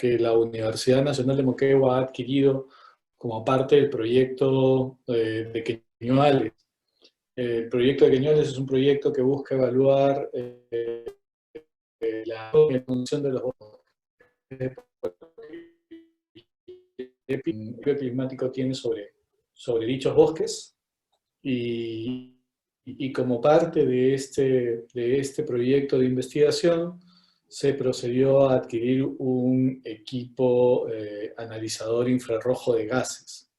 que la Universidad Nacional de Moquegua ha adquirido como parte del proyecto de Queñuales. El proyecto de Queñuales es un proyecto que busca evaluar la condición de los bosques, el cambio climático tiene sobre dichos bosques, y como parte de este proyecto de investigación se procedió a adquirir un equipo analizador infrarrojo de gases.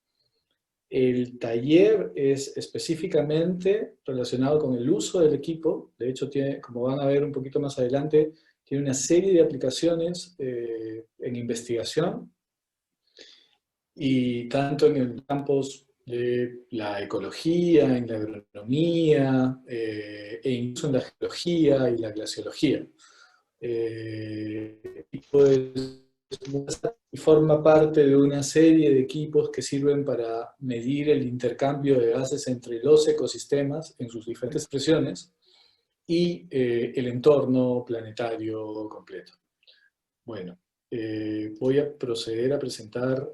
El taller es específicamente relacionado con el uso del equipo. De hecho, tiene, como van a ver un poquito más adelante, tiene una serie de aplicaciones en investigación, y tanto en el campos de la ecología, en la agronomía, e incluso en la geología y la glaciología. Y pues, y forma parte de una serie de equipos que sirven para medir el intercambio de gases entre los ecosistemas en sus diferentes expresiones y el entorno planetario completo. Bueno, voy a proceder a presentar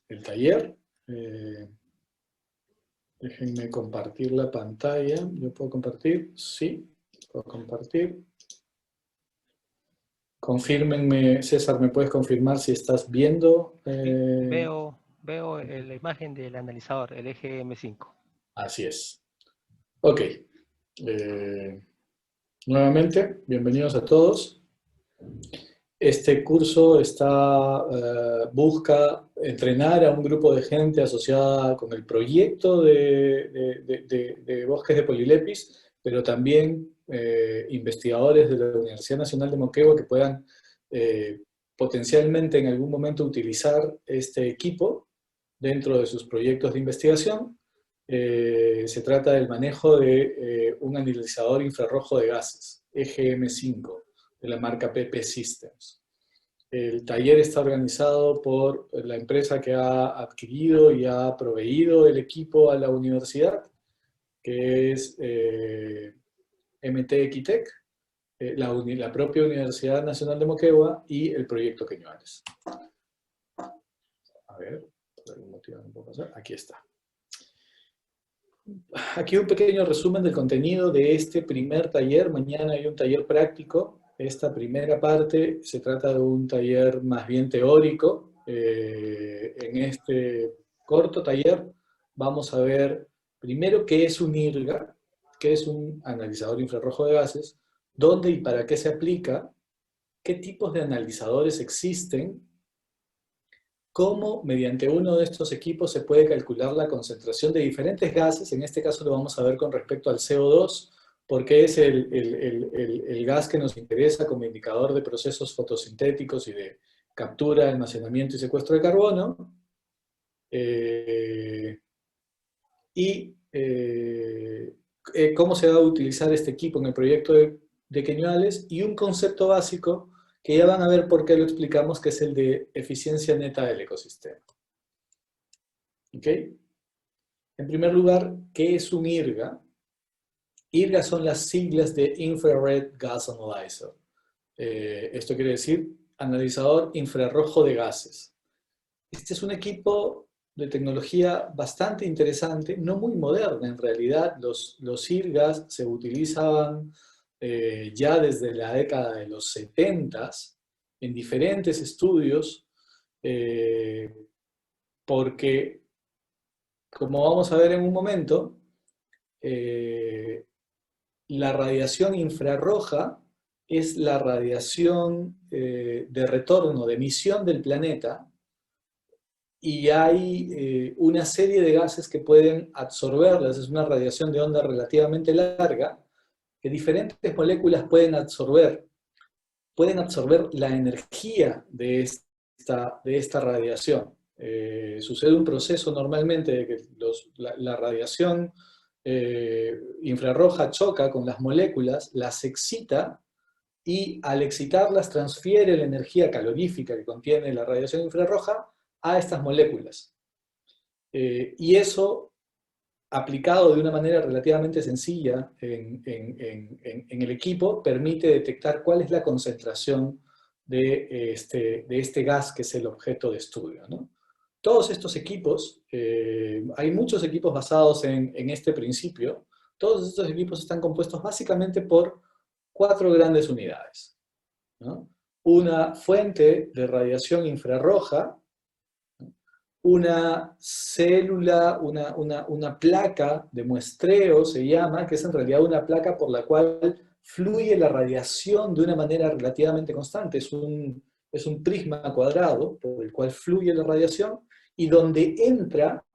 el taller. Déjenme compartir la pantalla. ¿Yo puedo compartir? Sí, puedo compartir. Confírmenme, César, ¿me puedes confirmar si estás viendo? Sí, veo la imagen del analizador, el eje M5. Así es. Ok. Nuevamente, bienvenidos a todos. Este curso busca entrenar a un grupo de gente asociada con el proyecto de bosques de Polilepis, pero también investigadores de la Universidad Nacional de Moquegua que puedan potencialmente en algún momento utilizar este equipo dentro de sus proyectos de investigación. Se trata del manejo de un analizador infrarrojo de gases, EGM5, de la marca PP Systems. El taller está organizado por la empresa que ha adquirido y ha proveído el equipo a la universidad, que es MT Equitec, la propia Universidad Nacional de Moquegua y el proyecto Queñuales. A ver, por algún motivo no puedo pasar. Aquí está. Aquí un pequeño resumen del contenido de este primer taller. Mañana hay un taller práctico. Esta primera parte se trata de un taller más bien teórico. En este corto taller vamos a ver primero qué es un IRGA, qué es un analizador infrarrojo de gases, dónde y para qué se aplica, qué tipos de analizadores existen, cómo mediante uno de estos equipos se puede calcular la concentración de diferentes gases. En este caso lo vamos a ver con respecto al CO2, porque es el gas que nos interesa como indicador de procesos fotosintéticos y de captura, almacenamiento y secuestro de carbono. Cómo se va a utilizar este equipo en el proyecto de Queñuales, y un concepto básico que ya van a ver por qué lo explicamos, que es el de eficiencia neta del ecosistema. ¿Ok? En primer lugar, ¿qué es un IRGA? IRGA son las siglas de Infrared Gas Analyzer. Esto quiere decir analizador infrarrojo de gases. Este es un equipo de tecnología bastante interesante, no muy moderna en realidad. Los IRGAs se utilizaban ya desde la década de los 70s en diferentes estudios, porque, como vamos a ver en un momento, la radiación infrarroja es la radiación de retorno, de emisión del planeta, y hay una serie de gases que pueden absorberlas. Es una radiación de onda relativamente larga, que diferentes moléculas pueden absorber la energía de esta radiación. Sucede un proceso normalmente de que la radiación infrarroja choca con las moléculas, las excita, y al excitarlas transfiere la energía calorífica que contiene la radiación infrarroja a estas moléculas. Y eso, aplicado de una manera relativamente sencilla en el equipo, permite detectar cuál es la concentración de este gas que es el objeto de estudio, ¿no? Todos estos equipos, hay muchos equipos basados en este principio. Todos estos equipos están compuestos básicamente por 4 grandes unidades, ¿no? Una fuente de radiación infrarroja, una célula, una placa de muestreo se llama, que es en realidad una placa por la cual fluye la radiación de una manera relativamente constante. Es un prisma cuadrado por el cual fluye la radiación y donde entra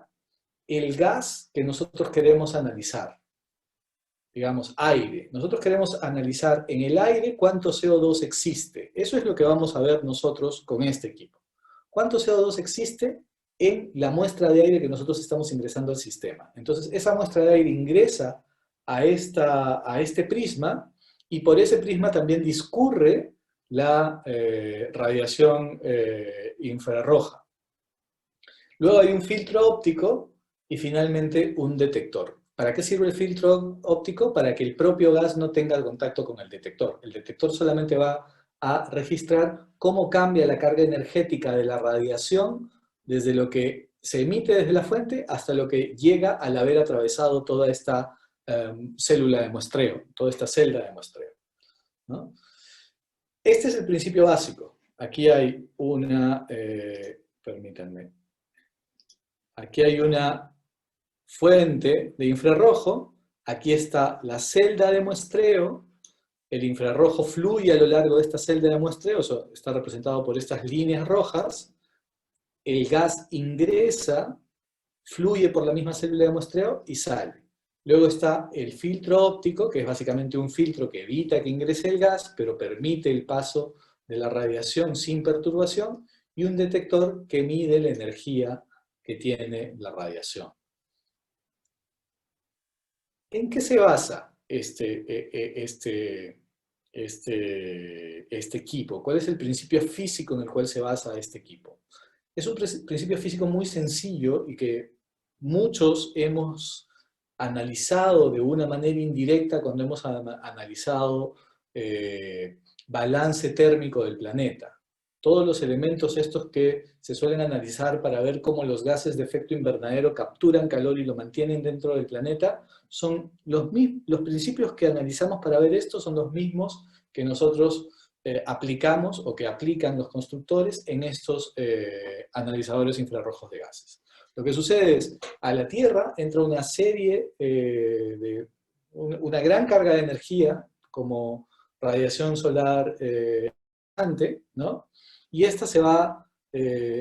el gas que nosotros queremos analizar. Digamos, aire. Nosotros queremos analizar en el aire cuánto CO2 existe. Eso es lo que vamos a ver nosotros con este equipo. ¿Cuánto CO2 existe en la muestra de aire que nosotros estamos ingresando al sistema? Entonces, esa muestra de aire ingresa a este prisma y por ese prisma también discurre la radiación infrarroja. Luego hay un filtro óptico y finalmente un detector. ¿Para qué sirve el filtro óptico? Para que el propio gas no tenga contacto con el detector. El detector solamente va a registrar cómo cambia la carga energética de la radiación desde lo que se emite desde la fuente hasta lo que llega al haber atravesado toda esta célula de muestreo, toda esta celda de muestreo, ¿no? Este es el principio básico. Aquí hay permítanme, aquí hay una fuente de infrarrojo, aquí está la celda de muestreo, el infrarrojo fluye a lo largo de esta celda de muestreo, eso está representado por estas líneas rojas, el gas ingresa, fluye por la misma célula de muestreo y sale. Luego está el filtro óptico, que es básicamente un filtro que evita que ingrese el gas, pero permite el paso de la radiación sin perturbación, y un detector que mide la energía que tiene la radiación. ¿En qué se basa este equipo? ¿Cuál es el principio físico en el cual se basa este equipo? Es un principio físico muy sencillo y que muchos hemos analizado de una manera indirecta cuando hemos analizado balance térmico del planeta. Todos los elementos estos que se suelen analizar para ver cómo los gases de efecto invernadero capturan calor y lo mantienen dentro del planeta, son los principios que analizamos para ver esto son los mismos que nosotros aplicamos o que aplican los constructores en estos analizadores infrarrojos de gases. Lo que sucede es, a la Tierra entra una serie una gran carga de energía, como radiación solar ¿no? Y esta se va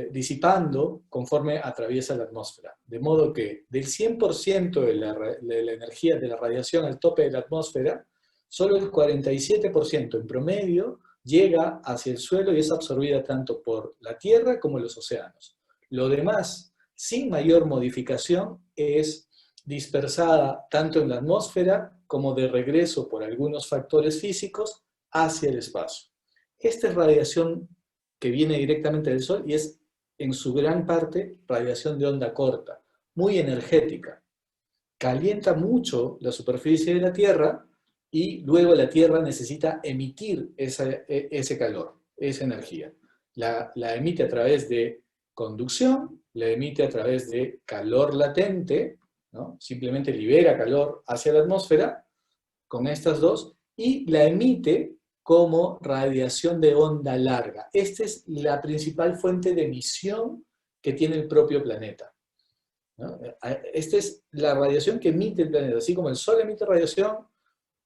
disipando conforme atraviesa la atmósfera. De modo que del 100% de la energía de la radiación al tope de la atmósfera, solo el 47% en promedio llega hacia el suelo y es absorbida tanto por la Tierra como los océanos. Lo demás, sin mayor modificación, es dispersada tanto en la atmósfera como de regreso por algunos factores físicos hacia el espacio. Esta es radiación que viene directamente del Sol y es en su gran parte radiación de onda corta, muy energética. Calienta mucho la superficie de la Tierra y luego la Tierra necesita emitir ese calor, esa energía. La emite a través de conducción, la emite a través de calor latente, ¿no? Simplemente libera calor hacia la atmósfera con estas dos, y la emite como radiación de onda larga. Esta es la principal fuente de emisión que tiene el propio planeta, ¿no? Esta es la radiación que emite el planeta. Así como el Sol emite radiación,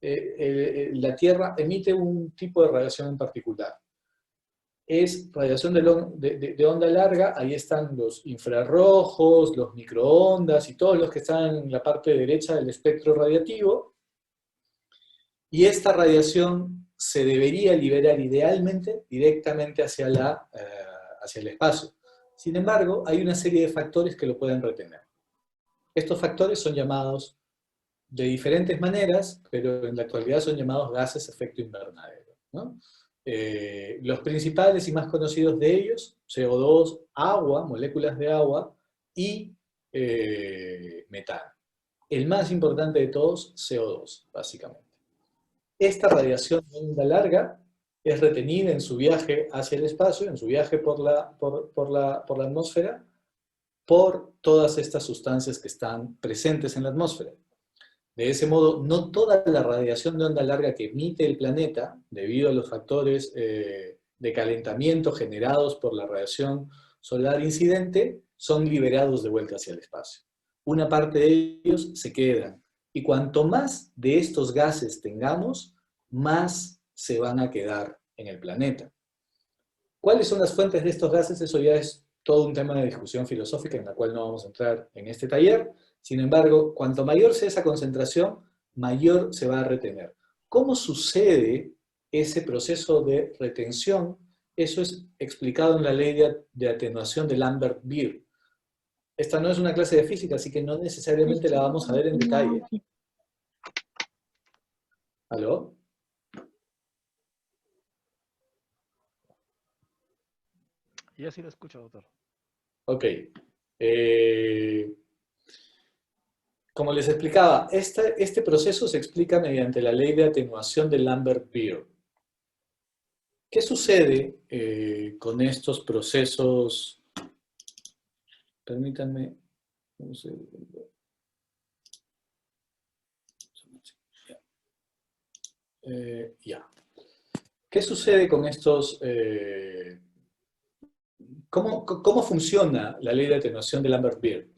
la Tierra emite un tipo de radiación en particular. Es radiación de onda larga, ahí están los infrarrojos, los microondas y todos los que están en la parte derecha del espectro radiativo. Y esta radiación se debería liberar idealmente directamente hacia el espacio. Sin embargo, hay una serie de factores que lo pueden retener. Estos factores son llamados de diferentes maneras, pero en la actualidad son llamados gases de efecto invernadero, ¿no? Los principales y más conocidos de ellos, CO2, agua, moléculas de agua y metano. El más importante de todos, CO2, básicamente. Esta radiación de onda larga es retenida en su viaje hacia el espacio, en su viaje por la atmósfera, por todas estas sustancias que están presentes en la atmósfera. De ese modo, no toda la radiación de onda larga que emite el planeta, debido a los factores de calentamiento generados por la radiación solar incidente, son liberados de vuelta hacia el espacio. Una parte de ellos se quedan. Y cuanto más de estos gases tengamos, más se van a quedar en el planeta. ¿Cuáles son las fuentes de estos gases? Eso ya es todo un tema de discusión filosófica en la cual no vamos a entrar en este taller. Sin embargo, cuanto mayor sea esa concentración, mayor se va a retener. ¿Cómo sucede ese proceso de retención? Eso es explicado en la ley de atenuación de Lambert-Beer. Esta no es una clase de física, así que no necesariamente la vamos a ver en detalle. ¿Aló? Yo sí lo escucho, doctor. Ok. Como les explicaba, este proceso se explica mediante la ley de atenuación de Lambert-Beer. ¿Qué sucede con estos procesos? Permítanme un segundo. Ya. ¿Qué sucede con estos? ¿Cómo funciona la ley de atenuación de Lambert-Beer?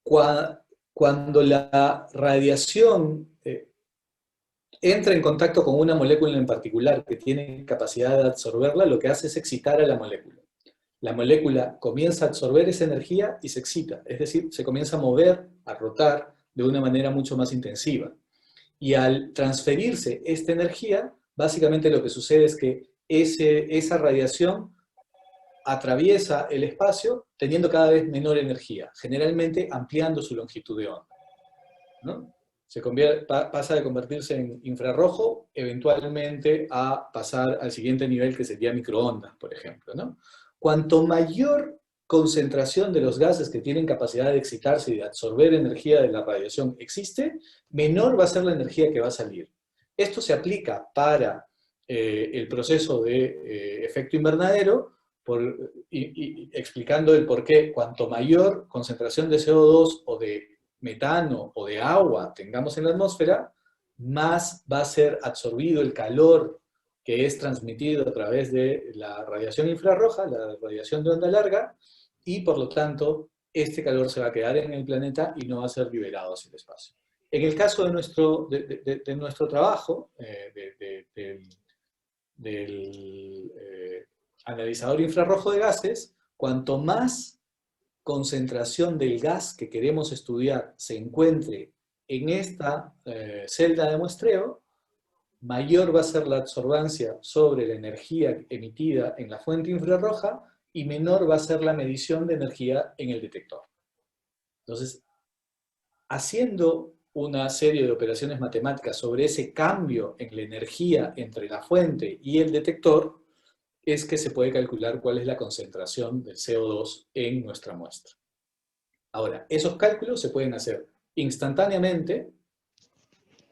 Cuando la radiación entra en contacto con una molécula en particular que tiene capacidad de absorberla, lo que hace es excitar a la molécula. La molécula comienza a absorber esa energía y se excita, es decir, se comienza a mover, a rotar de una manera mucho más intensiva. Y al transferirse esta energía, básicamente lo que sucede es que esa radiación atraviesa el espacio teniendo cada vez menor energía, generalmente ampliando su longitud de onda, ¿no? Pasa de convertirse en infrarrojo, eventualmente a pasar al siguiente nivel que sería microondas, por ejemplo, ¿no? Cuanto mayor concentración de los gases que tienen capacidad de excitarse y de absorber energía de la radiación existe, menor va a ser la energía que va a salir. Esto se aplica para el proceso de efecto invernadero, explicando el por qué cuanto mayor concentración de CO2 o de metano o de agua tengamos en la atmósfera, más va a ser absorbido el calor que es transmitido a través de la radiación infrarroja, la radiación de onda larga, y por lo tanto, este calor se va a quedar en el planeta y no va a ser liberado hacia el espacio. En el caso de nuestro trabajo, del analizador infrarrojo de gases, cuanto más concentración del gas que queremos estudiar se encuentre en esta celda de muestreo, mayor va a ser la absorbancia sobre la energía emitida en la fuente infrarroja y menor va a ser la medición de energía en el detector. Entonces, haciendo una serie de operaciones matemáticas sobre ese cambio en la energía entre la fuente y el detector, es que se puede calcular cuál es la concentración del CO2 en nuestra muestra. Ahora, esos cálculos se pueden hacer instantáneamente,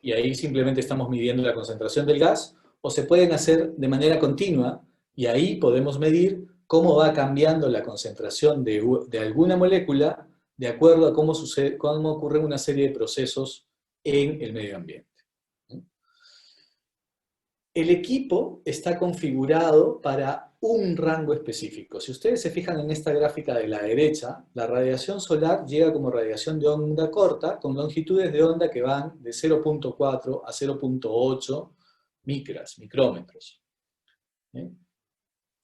y ahí simplemente estamos midiendo la concentración del gas, o se pueden hacer de manera continua, y ahí podemos medir cómo va cambiando la concentración de alguna molécula de acuerdo a cómo ocurre una serie de procesos en el medio ambiente. El equipo está configurado para un rango específico. Si ustedes se fijan en esta gráfica de la derecha, la radiación solar llega como radiación de onda corta, con longitudes de onda que van de 0.4 a 0.8 micrómetros.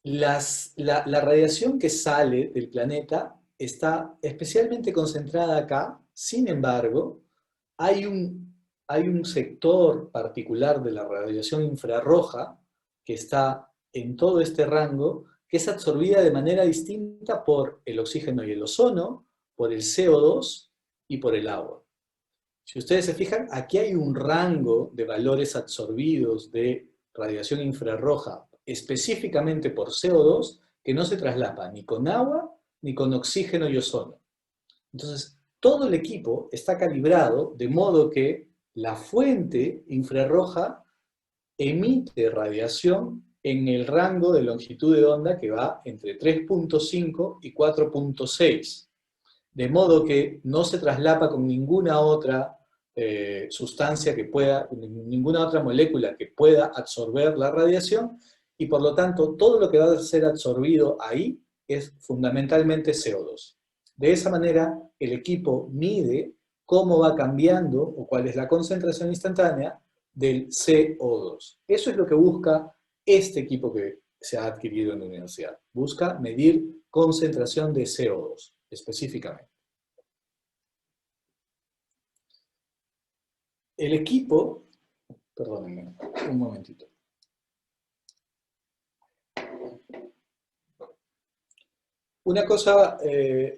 La radiación que sale del planeta está especialmente concentrada acá. Sin embargo, hay un sector particular de la radiación infrarroja que está en todo este rango, que es absorbida de manera distinta por el oxígeno y el ozono, por el CO2 y por el agua. Si ustedes se fijan, aquí hay un rango de valores absorbidos de radiación infrarroja, específicamente por CO2, que no se traslapa ni con agua ni con oxígeno y ozono. Entonces, todo el equipo está calibrado de modo que la fuente infrarroja emite radiación en el rango de longitud de onda que va entre 3.5 y 4.6. De modo que no se traslapa con ninguna otra sustancia que pueda, ninguna otra molécula que pueda absorber la radiación, y por lo tanto todo lo que va a ser absorbido ahí es fundamentalmente CO2. De esa manera el equipo mide cómo va cambiando o cuál es la concentración instantánea del CO2. Eso es lo que busca este equipo que se ha adquirido en la universidad. Busca medir concentración de CO2 específicamente. El equipo, perdónenme, un momentito. Una cosa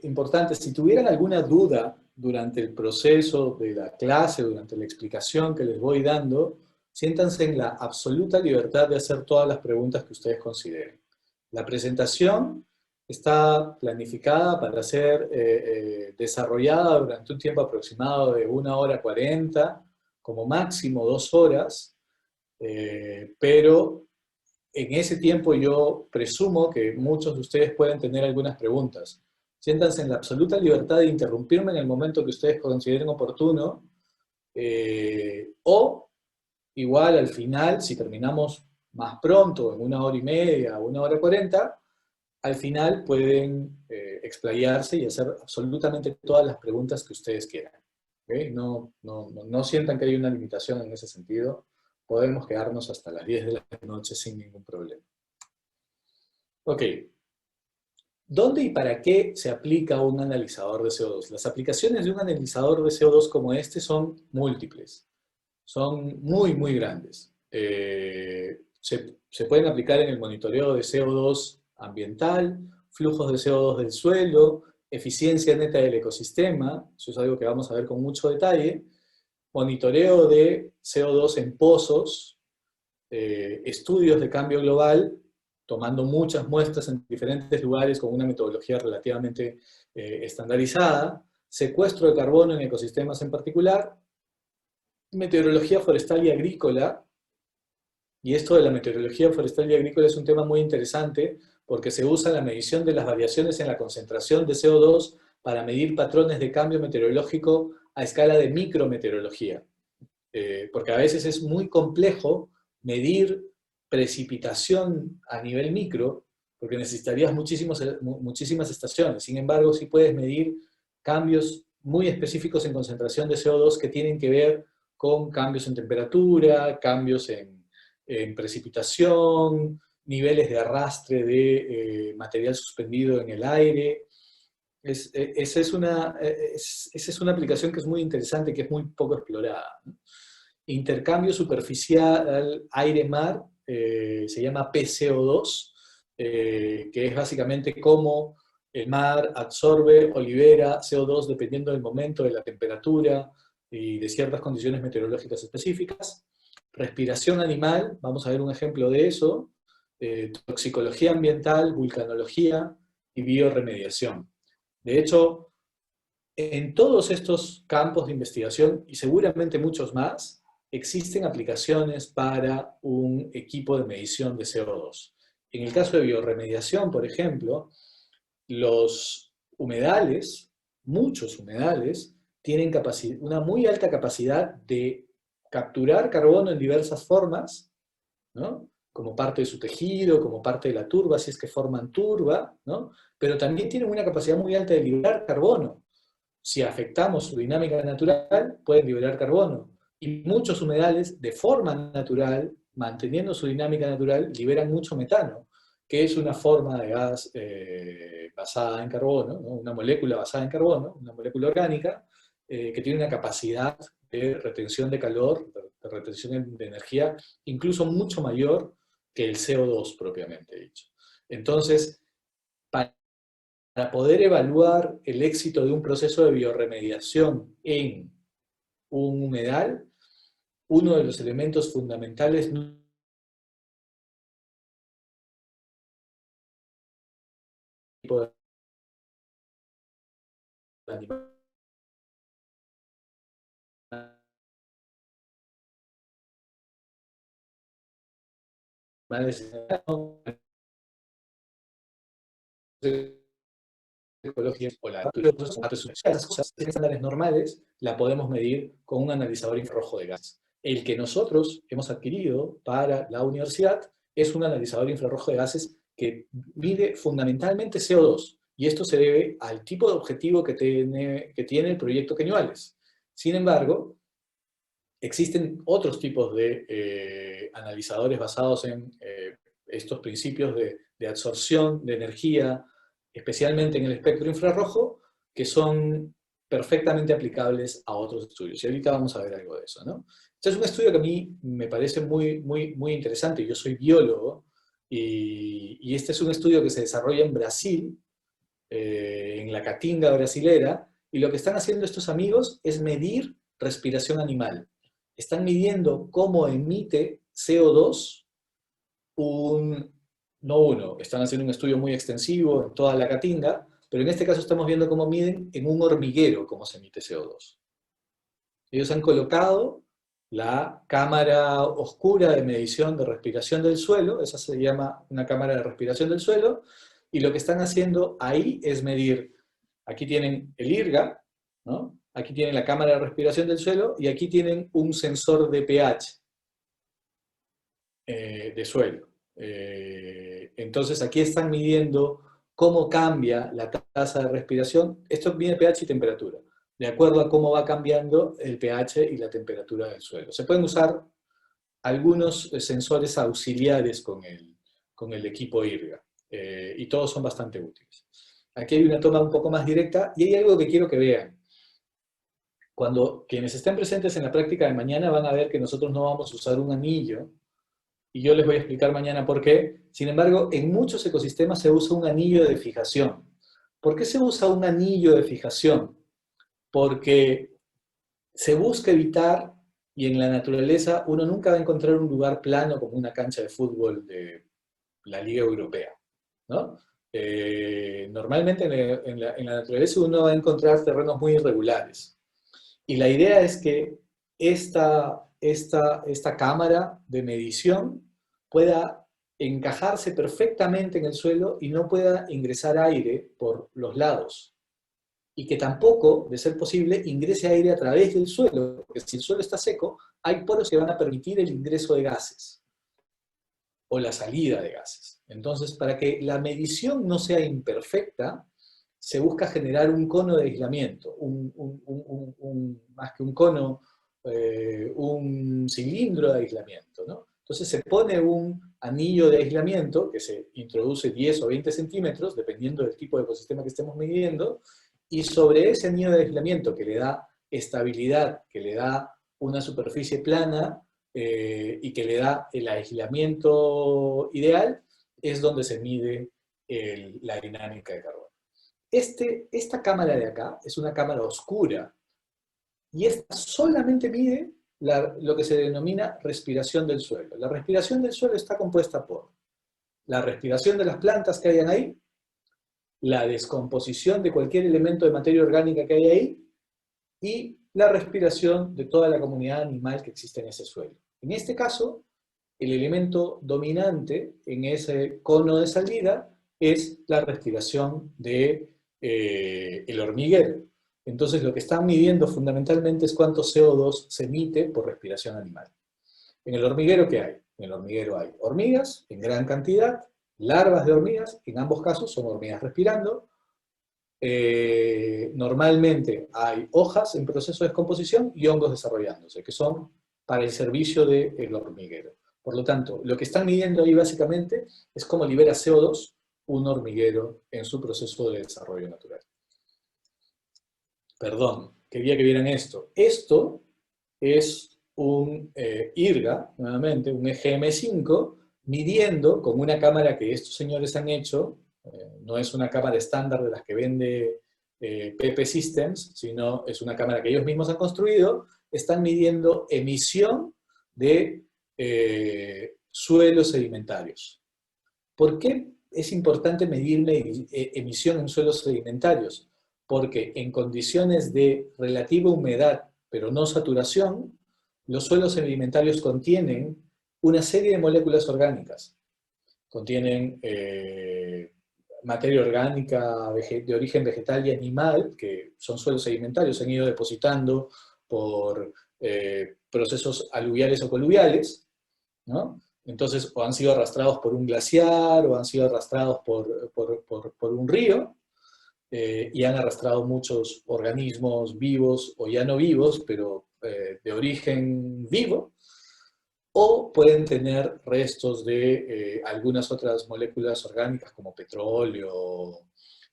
importante, si tuvieran alguna duda durante el proceso de la clase, durante la explicación que les voy dando, siéntanse en la absoluta libertad de hacer todas las preguntas que ustedes consideren. La presentación está planificada para ser desarrollada durante un tiempo aproximado de 1 hora 40, como máximo 2 horas, pero en ese tiempo yo presumo que muchos de ustedes pueden tener algunas preguntas. Siéntanse en la absoluta libertad de interrumpirme en el momento que ustedes consideren oportuno, o igual al final, si terminamos más pronto, en 1 hora y media, 1 hora 40, al final pueden explayarse y hacer absolutamente todas las preguntas que ustedes quieran. ¿Okay? No sientan que hay una limitación en ese sentido. Podemos quedarnos hasta las 10 de la noche sin ningún problema. Ok. ¿Dónde y para qué se aplica un analizador de CO2? Las aplicaciones de un analizador de CO2 como este son múltiples. Son muy, muy grandes. Se pueden aplicar en el monitoreo de CO2 ambiental, flujos de CO2 del suelo, eficiencia neta del ecosistema, eso es algo que vamos a ver con mucho detalle, monitoreo de CO2 en pozos, estudios de cambio global, tomando muchas muestras en diferentes lugares con una metodología relativamente estandarizada, secuestro de carbono en ecosistemas en particular, meteorología forestal y agrícola. Y esto de la meteorología forestal y agrícola es un tema muy interesante porque se usa la medición de las variaciones en la concentración de CO2 para medir patrones de cambio meteorológico a escala de micrometeorología. Porque a veces es muy complejo medir precipitación a nivel micro, porque necesitarías muchísimas estaciones. Sin embargo, sí puedes medir cambios muy específicos en concentración de CO2 que tienen que ver con cambios en temperatura, cambios en precipitación, niveles de arrastre de material suspendido en el aire. Esa es una aplicación que es muy interesante, que es muy poco explorada, ¿no? Intercambio superficial aire-mar, se llama PCO2, que es básicamente cómo el mar absorbe o libera CO2 dependiendo del momento, de la temperatura y de ciertas condiciones meteorológicas específicas. Respiración animal, vamos a ver un ejemplo de eso, toxicología ambiental, vulcanología y bioremediación. De hecho, en todos estos campos de investigación, y seguramente muchos más, existen aplicaciones para un equipo de medición de CO2. En el caso de bioremediación, por ejemplo, los humedales, muchos humedales, tienen una muy alta capacidad de capturar carbono en diversas formas, ¿no? Como parte de su tejido, como parte de la turba, si es que forman turba, ¿no? Pero también tienen una capacidad muy alta de liberar carbono. Si afectamos su dinámica natural, pueden liberar carbono. Y muchos humedales, de forma natural, manteniendo su dinámica natural, liberan mucho metano, que es una forma de gas basada en carbono, ¿no? Una molécula basada en carbono, una molécula orgánica, que tiene una capacidad de retención de calor, de retención de energía, incluso mucho mayor que el CO2 propiamente dicho. Entonces, para poder evaluar el éxito de un proceso de bioremediación en un humedal, uno de los elementos fundamentales de ecología o la esas cosas, estándares normales, la podemos medir con un analizador infrarrojo de gases. El que nosotros hemos adquirido para la universidad es un analizador infrarrojo de gases que mide fundamentalmente CO2, y esto se debe al tipo de objetivo que tiene el proyecto Cañuales. Sin embargo, existen otros tipos de analizadores basados en estos principios de absorción de energía, especialmente en el espectro infrarrojo, que son perfectamente aplicables a otros estudios. Y ahorita vamos a ver algo de eso, ¿no? Este es un estudio que a mí me parece muy interesante. Yo soy biólogo y este es un estudio que se desarrolla en Brasil, en la Caatinga brasilera, y lo que están haciendo estos amigos es medir respiración animal. Están midiendo cómo emite CO2 están haciendo un estudio muy extensivo en toda la Caatinga, pero en este caso estamos viendo cómo miden en un hormiguero cómo se emite CO2. Ellos han colocado la cámara oscura de medición de respiración del suelo, esa se llama una cámara de respiración del suelo, y lo que están haciendo ahí es medir, aquí tienen el IRGA, ¿no? Aquí tienen la cámara de respiración del suelo, y aquí tienen un sensor de pH de suelo. Entonces aquí están midiendo cómo cambia la tasa de respiración. Esto mide pH y temperatura, de acuerdo a cómo va cambiando el pH y la temperatura del suelo. Se pueden usar algunos sensores auxiliares con el equipo IRGA, y todos son bastante útiles. Aquí hay una toma un poco más directa, y hay algo que quiero que vean. Cuando quienes estén presentes en la práctica de mañana van a ver que nosotros no vamos a usar un anillo, y yo les voy a explicar mañana por qué. Sin embargo, en muchos ecosistemas se usa un anillo de fijación. ¿Por qué se usa un anillo de fijación? Porque se busca evitar, y en la naturaleza uno nunca va a encontrar un lugar plano como una cancha de fútbol de la Liga Europea, ¿no? Normalmente en la naturaleza uno va a encontrar terrenos muy irregulares. Y la idea es que esta cámara de medición pueda encajarse perfectamente en el suelo y no pueda ingresar aire por los lados. Y que tampoco, de ser posible, ingrese aire a través del suelo, porque si el suelo está seco, hay poros que van a permitir el ingreso de gases o la salida de gases. Entonces, para que la medición no sea imperfecta, se busca generar un cono de aislamiento, más que un cono, un cilindro de aislamiento, ¿no? Entonces se pone un anillo de aislamiento que se introduce 10 o 20 centímetros, dependiendo del tipo de ecosistema que estemos midiendo, y sobre ese anillo de aislamiento que le da estabilidad, que le da una superficie plana, y que le da el aislamiento ideal, es donde se mide la dinámica de carbono. Esta cámara de acá es una cámara oscura, y esta solamente mide lo que se denomina respiración del suelo. La respiración del suelo está compuesta por la respiración de las plantas que hayan ahí, la descomposición de cualquier elemento de materia orgánica que haya ahí, y la respiración de toda la comunidad animal que existe en ese suelo. En este caso, el elemento dominante en ese cono de salida es la respiración del hormiguero. Entonces lo que están midiendo fundamentalmente es cuánto CO2 se emite por respiración animal. ¿En el hormiguero qué hay? En el hormiguero hay hormigas en gran cantidad, larvas de hormigas, en ambos casos son hormigas respirando. Normalmente hay hojas en proceso de descomposición y hongos desarrollándose, que son para el servicio del hormiguero. Por lo tanto, lo que están midiendo ahí básicamente es cómo libera CO2 un hormiguero en su proceso de desarrollo natural. Perdón, quería que vieran esto. Esto es un IRGA, nuevamente, un EGM5, midiendo con una cámara que estos señores han hecho. No es una cámara estándar de las que vende PP Systems, sino es una cámara que ellos mismos han construido. Están midiendo emisión de suelos sedimentarios. ¿Por qué es importante medir emisión en suelos sedimentarios? Porque en condiciones de relativa humedad, pero no saturación, los suelos sedimentarios contienen una serie de moléculas orgánicas. contienen materia orgánica de origen vegetal y animal, que son suelos sedimentarios, se han ido depositando por procesos aluviales o coluviales, ¿no? Entonces, o han sido arrastrados por un glaciar, o han sido arrastrados por un río, y han arrastrado muchos organismos vivos o ya no vivos, pero de origen vivo, o pueden tener restos de algunas otras moléculas orgánicas como petróleo,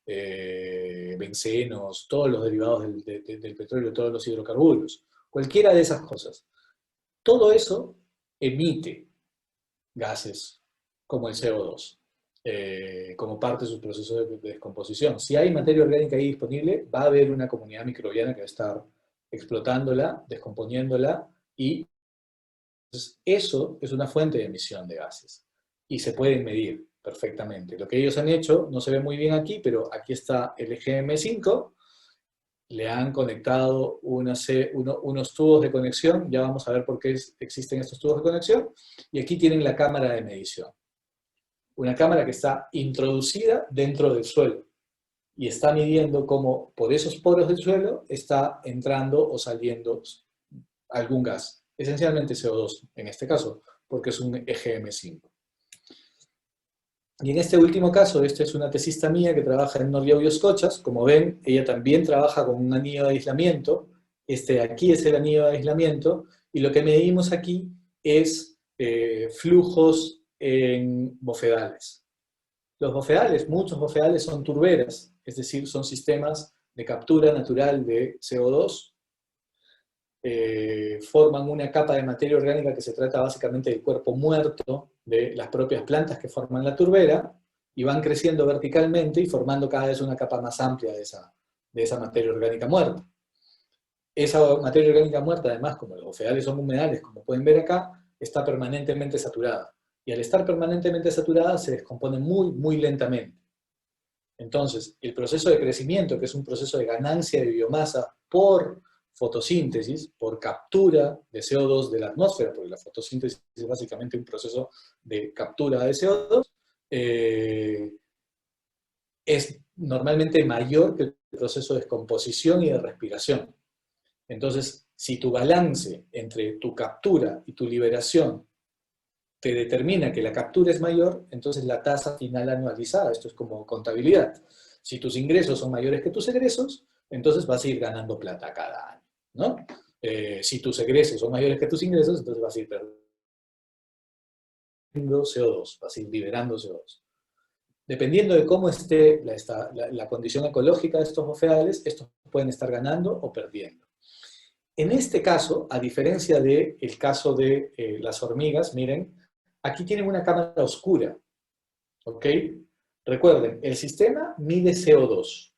bencenos, todos los derivados del petróleo, todos los hidrocarburos, cualquiera de esas cosas. Todo eso emite gases como el CO2, como parte de sus procesos de descomposición. Si hay materia orgánica ahí disponible, va a haber una comunidad microbiana que va a estar explotándola, descomponiéndola, y entonces eso es una fuente de emisión de gases. Y se pueden medir perfectamente. Lo que ellos han hecho, no se ve muy bien aquí, pero aquí está el EGM5, le han conectado unos tubos de conexión, ya vamos a ver por qué existen estos tubos de conexión, y aquí tienen la cámara de medición. Una cámara que está introducida dentro del suelo, y está midiendo cómo por esos poros del suelo está entrando o saliendo algún gas, esencialmente CO2 en este caso, porque es un EGM5. Y en este último caso, esta es una tesista mía que trabaja en Norviau y Oscochas. Como ven, ella también trabaja con un anillo de aislamiento. Este de aquí es el anillo de aislamiento. Y lo que medimos aquí es flujos en bofedales. Los bofedales, muchos bofedales son turberas, es decir, son sistemas de captura natural de CO2. Forman una capa de materia orgánica que se trata básicamente del cuerpo muerto de las propias plantas que forman la turbera, y van creciendo verticalmente y formando cada vez una capa más amplia de esa materia orgánica muerta. Esa materia orgánica muerta, además, como los bofedales son humedales, como pueden ver acá, está permanentemente saturada. Y al estar permanentemente saturada, se descompone muy, muy lentamente. Entonces, el proceso de crecimiento, que es un proceso de ganancia de biomasa por fotosíntesis, por captura de CO2 de la atmósfera, porque la fotosíntesis es básicamente un proceso de captura de CO2, es normalmente mayor que el proceso de descomposición y de respiración. Entonces, si tu balance entre tu captura y tu liberación te determina que la captura es mayor, entonces la tasa final anualizada, esto es como contabilidad. Si tus ingresos son mayores que tus egresos, entonces vas a ir ganando plata cada año, ¿no? Si tus egresos son mayores que tus ingresos, entonces vas a ir perdiendo CO2, vas a ir liberando CO2. Dependiendo de cómo esté la condición ecológica de estos bofedales, estos pueden estar ganando o perdiendo. En este caso, a diferencia del caso de las hormigas, miren, aquí tienen una cámara oscura, ¿ok? Recuerden, el sistema mide CO2.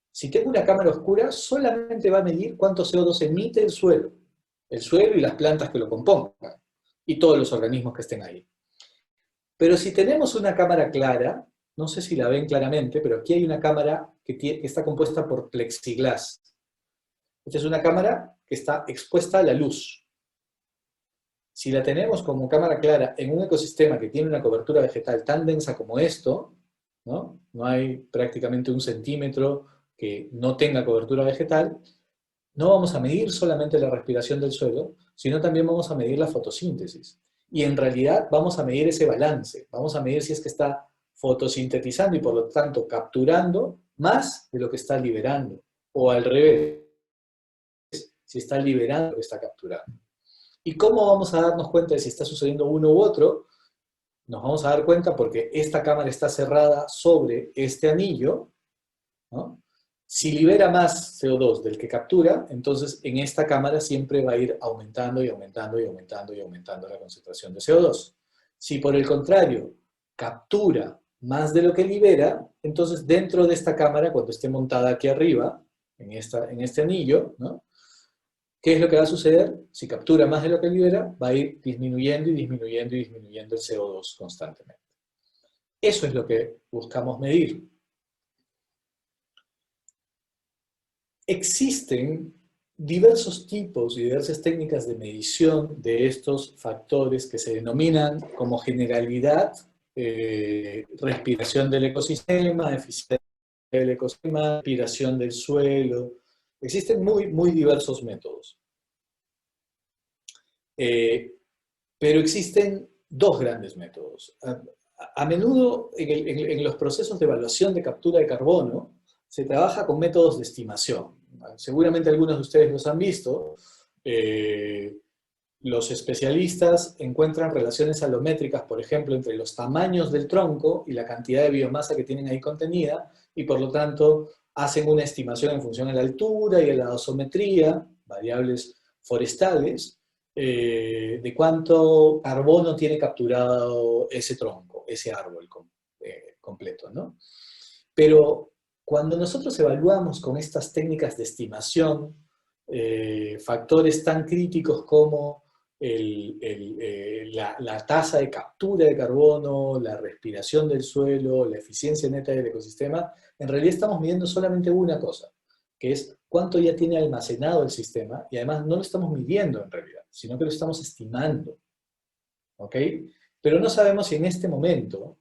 Si tengo una cámara oscura, solamente va a medir cuánto CO2 emite el suelo y las plantas que lo compongan, y todos los organismos que estén ahí. Pero si tenemos una cámara clara, no sé si la ven claramente, pero aquí hay una cámara que está compuesta por plexiglas. Esta es una cámara que está expuesta a la luz. Si la tenemos como cámara clara en un ecosistema que tiene una cobertura vegetal tan densa como esto, ¿no? No hay prácticamente 1 centímetro que no tenga cobertura vegetal, no vamos a medir solamente la respiración del suelo, sino también vamos a medir la fotosíntesis. Y en realidad vamos a medir ese balance, vamos a medir si es que está fotosintetizando y por lo tanto capturando más de lo que está liberando, o al revés, si está liberando lo que está capturando. ¿Y cómo vamos a darnos cuenta de si está sucediendo uno u otro? Nos vamos a dar cuenta porque esta cámara está cerrada sobre este anillo, ¿no? Si libera más CO2 del que captura, entonces en esta cámara siempre va a ir aumentando y aumentando y aumentando y aumentando la concentración de CO2. Si por el contrario captura más de lo que libera, entonces dentro de esta cámara, cuando esté montada aquí arriba, en este anillo, ¿no? ¿Qué es lo que va a suceder? Si captura más de lo que libera, va a ir disminuyendo y disminuyendo y disminuyendo el CO2 constantemente. Eso es lo que buscamos medir. Existen diversos tipos y diversas técnicas de medición de estos factores que se denominan como generalidad respiración del ecosistema, eficiencia del ecosistema, respiración del suelo. Existen muy diversos métodos. Pero existen dos grandes métodos. A menudo en los procesos de evaluación de captura de carbono se trabaja con métodos de estimación. Seguramente algunos de ustedes los han visto. Los especialistas encuentran relaciones alométricas, por ejemplo, entre los tamaños del tronco y la cantidad de biomasa que tienen ahí contenida, y por lo tanto hacen una estimación en función de la altura y de la dosometría, variables forestales, de cuánto carbono tiene capturado ese tronco, ese árbol completo, ¿no? Pero cuando nosotros evaluamos con estas técnicas de estimación factores tan críticos como la tasa de captura de carbono, la respiración del suelo, la eficiencia neta del ecosistema, en realidad estamos midiendo solamente una cosa, que es cuánto ya tiene almacenado el sistema, y además no lo estamos midiendo en realidad, sino que lo estamos estimando. ¿Ok? Pero no sabemos si en este momento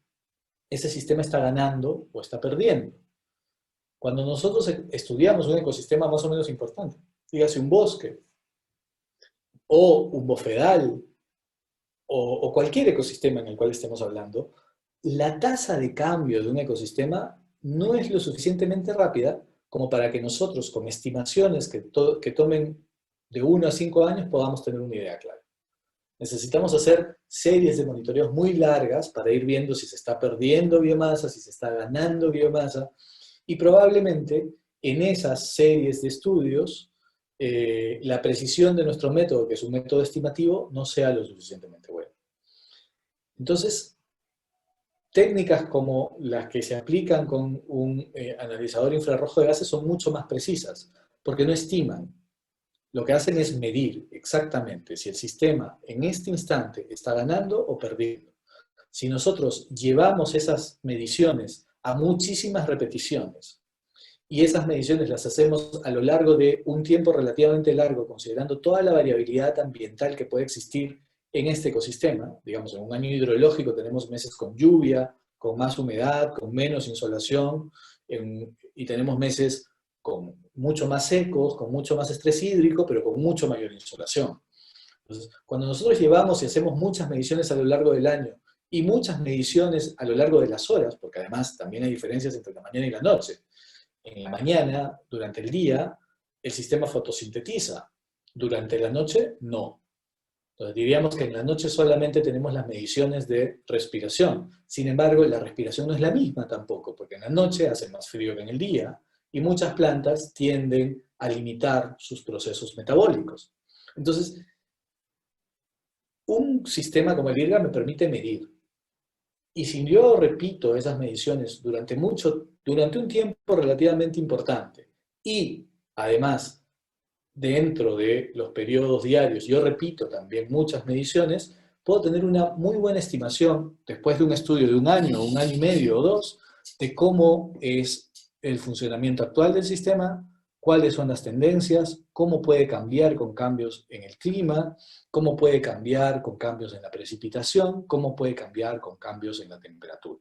ese sistema está ganando o está perdiendo. Cuando nosotros estudiamos un ecosistema más o menos importante, dígase un bosque, o un bofedal, o cualquier ecosistema en el cual estemos hablando, la tasa de cambio de un ecosistema no es lo suficientemente rápida como para que nosotros, con estimaciones que tomen de 1 a 5 años, podamos tener una idea clara. Necesitamos hacer series de monitoreos muy largas para ir viendo si se está perdiendo biomasa, si se está ganando biomasa, y probablemente en esas series de estudios la precisión de nuestro método, que es un método estimativo, no sea lo suficientemente buena. Entonces, técnicas como las que se aplican con un analizador infrarrojo de gases son mucho más precisas, porque no estiman. Lo que hacen es medir exactamente si el sistema en este instante está ganando o perdiendo. Si nosotros llevamos esas mediciones a muchísimas repeticiones, y esas mediciones las hacemos a lo largo de un tiempo relativamente largo, considerando toda la variabilidad ambiental que puede existir en este ecosistema. Digamos, en un año hidrológico tenemos meses con lluvia, con más humedad, con menos insolación, y tenemos meses con mucho más secos, con mucho más estrés hídrico, pero con mucho mayor insolación. Entonces, cuando nosotros llevamos y hacemos muchas mediciones a lo largo del año, y muchas mediciones a lo largo de las horas, porque además también hay diferencias entre la mañana y la noche. En la mañana, durante el día, el sistema fotosintetiza. Durante la noche, no. Entonces diríamos que en la noche solamente tenemos las mediciones de respiración. Sin embargo, la respiración no es la misma tampoco, porque en la noche hace más frío que en el día, y muchas plantas tienden a limitar sus procesos metabólicos. Entonces, un sistema como el IRGA me permite medir. Y si yo repito esas mediciones durante un tiempo relativamente importante, y además, dentro de los periodos diarios, yo repito también muchas mediciones, puedo tener una muy buena estimación, después de un estudio de un año y medio o 2, de cómo es el funcionamiento actual del sistema, cuáles son las tendencias, cómo puede cambiar con cambios en el clima, cómo puede cambiar con cambios en la precipitación, cómo puede cambiar con cambios en la temperatura.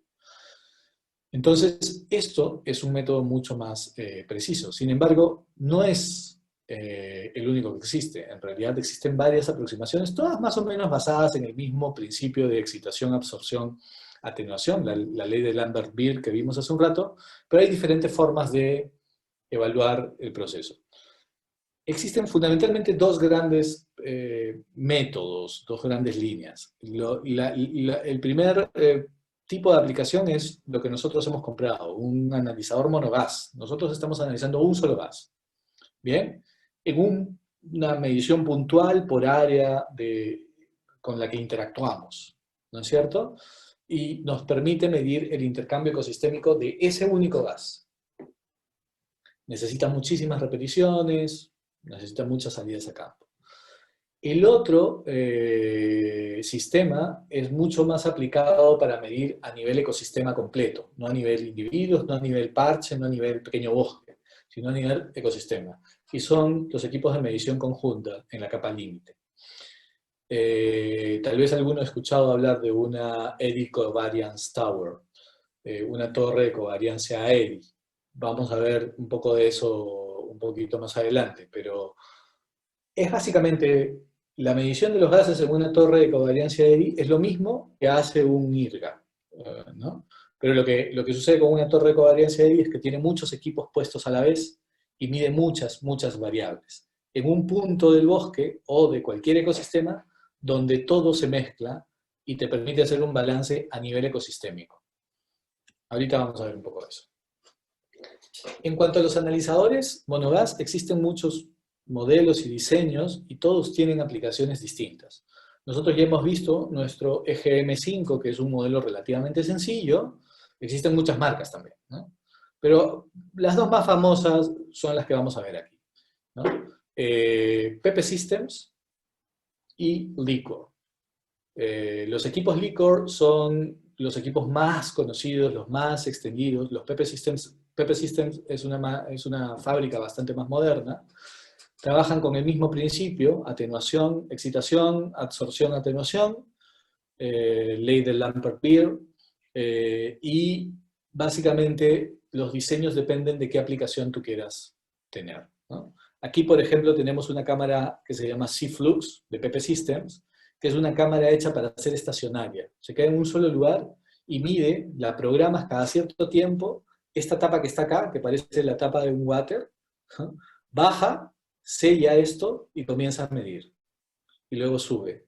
Entonces, esto es un método mucho más preciso. Sin embargo, no es el único que existe. En realidad existen varias aproximaciones, todas más o menos basadas en el mismo principio de excitación, absorción, atenuación, la ley de Lambert-Beer que vimos hace un rato, pero hay diferentes formas de evaluar el proceso. Existen fundamentalmente dos grandes métodos, dos grandes líneas. El primer tipo de aplicación es lo que nosotros hemos comprado, un analizador monogas. Nosotros estamos analizando un solo gas. Bien, en una medición puntual por área con la que interactuamos, ¿no es cierto? Y nos permite medir el intercambio ecosistémico de ese único gas. Necesita muchísimas repeticiones, necesita muchas salidas a campo. El otro sistema es mucho más aplicado para medir a nivel ecosistema completo, no a nivel individuos, no a nivel parche, no a nivel pequeño bosque, sino a nivel ecosistema. Y son los equipos de medición conjunta en la capa límite. Tal vez alguno ha escuchado hablar de una Eddy Covariance Tower, una torre de covariancia Eddy. Vamos a ver un poco de eso un poquito más adelante, pero es básicamente la medición de los gases en una torre de covariancia Eddy es lo mismo que hace un IRGA, ¿no? Pero lo que sucede con una torre de covariancia Eddy es que tiene muchos equipos puestos a la vez y mide muchas, muchas variables. En un punto del bosque o de cualquier ecosistema donde todo se mezcla y te permite hacer un balance a nivel ecosistémico. Ahorita vamos a ver un poco de eso. En cuanto a los analizadores monogas, existen muchos modelos y diseños y todos tienen aplicaciones distintas. Nosotros ya hemos visto nuestro EGM5, que es un modelo relativamente sencillo. Existen muchas marcas también, ¿no? Pero las dos más famosas son las que vamos a ver aquí, ¿no? PP Systems y Licor. Los equipos Licor son los equipos más conocidos, los más extendidos. Los PP Systems es una fábrica bastante más moderna. Trabajan con el mismo principio: atenuación, excitación, absorción, atenuación, ley del Lambert-Beer, y básicamente los diseños dependen de qué aplicación tú quieras tener, ¿no? Aquí, por ejemplo, tenemos una cámara que se llama C-Flux de PP Systems, que es una cámara hecha para ser estacionaria. Se queda en un solo lugar y mide, la programas cada cierto tiempo. Esta tapa que está acá, que parece la tapa de un water, ¿no?, baja, sella esto y comienza a medir. Y luego sube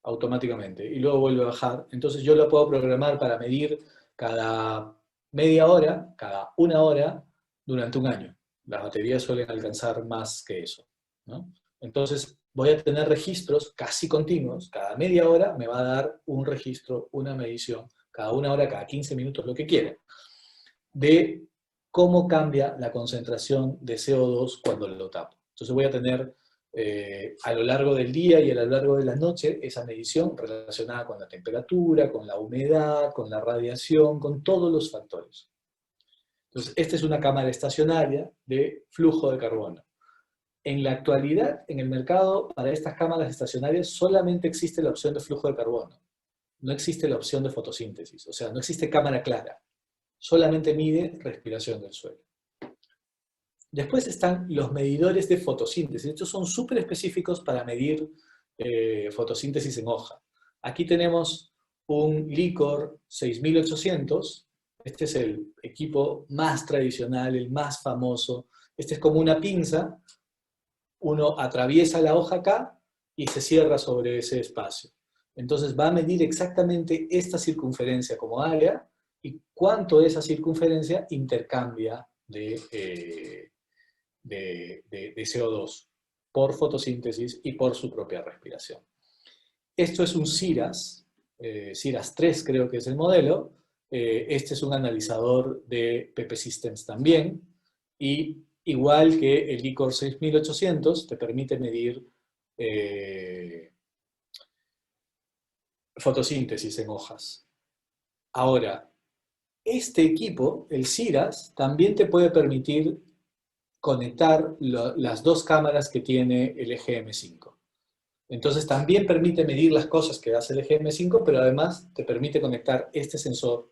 automáticamente. Y luego vuelve a bajar. Entonces yo lo puedo programar para medir cada media hora, cada una hora, durante un año. Las baterías suelen alcanzar más que eso, ¿no? Entonces voy a tener registros casi continuos. Cada media hora me va a dar un registro, una medición, cada una hora, cada 15 minutos, lo que quiera, de cómo cambia la concentración de CO2 cuando lo tapo. Entonces voy a tener a lo largo del día y a lo largo de la noche esa medición relacionada con la temperatura, con la humedad, con la radiación, con todos los factores. Entonces, esta es una cámara estacionaria de flujo de carbono. En la actualidad, en el mercado, para estas cámaras estacionarias solamente existe la opción de flujo de carbono. No existe la opción de fotosíntesis, o sea, no existe cámara clara. Solamente mide respiración del suelo. Después están los medidores de fotosíntesis. Estos son súper específicos para medir fotosíntesis en hoja. Aquí tenemos un Licor 6800. Este es el equipo más tradicional, el más famoso. Este es como una pinza. Uno atraviesa la hoja acá y se cierra sobre ese espacio. Entonces va a medir exactamente esta circunferencia como área y cuánto esa circunferencia intercambia de CO2 por fotosíntesis y por su propia respiración. Esto es un CIRAS, CIRAS 3 creo que es el modelo. Este es un analizador de PP Systems también, y igual que el Licor 6800 te permite medir fotosíntesis en hojas. Ahora, este equipo, el CIRAS, también te puede permitir conectar las dos cámaras que tiene el EGM5. Entonces también permite medir las cosas que hace el EGM5, pero además te permite conectar este sensor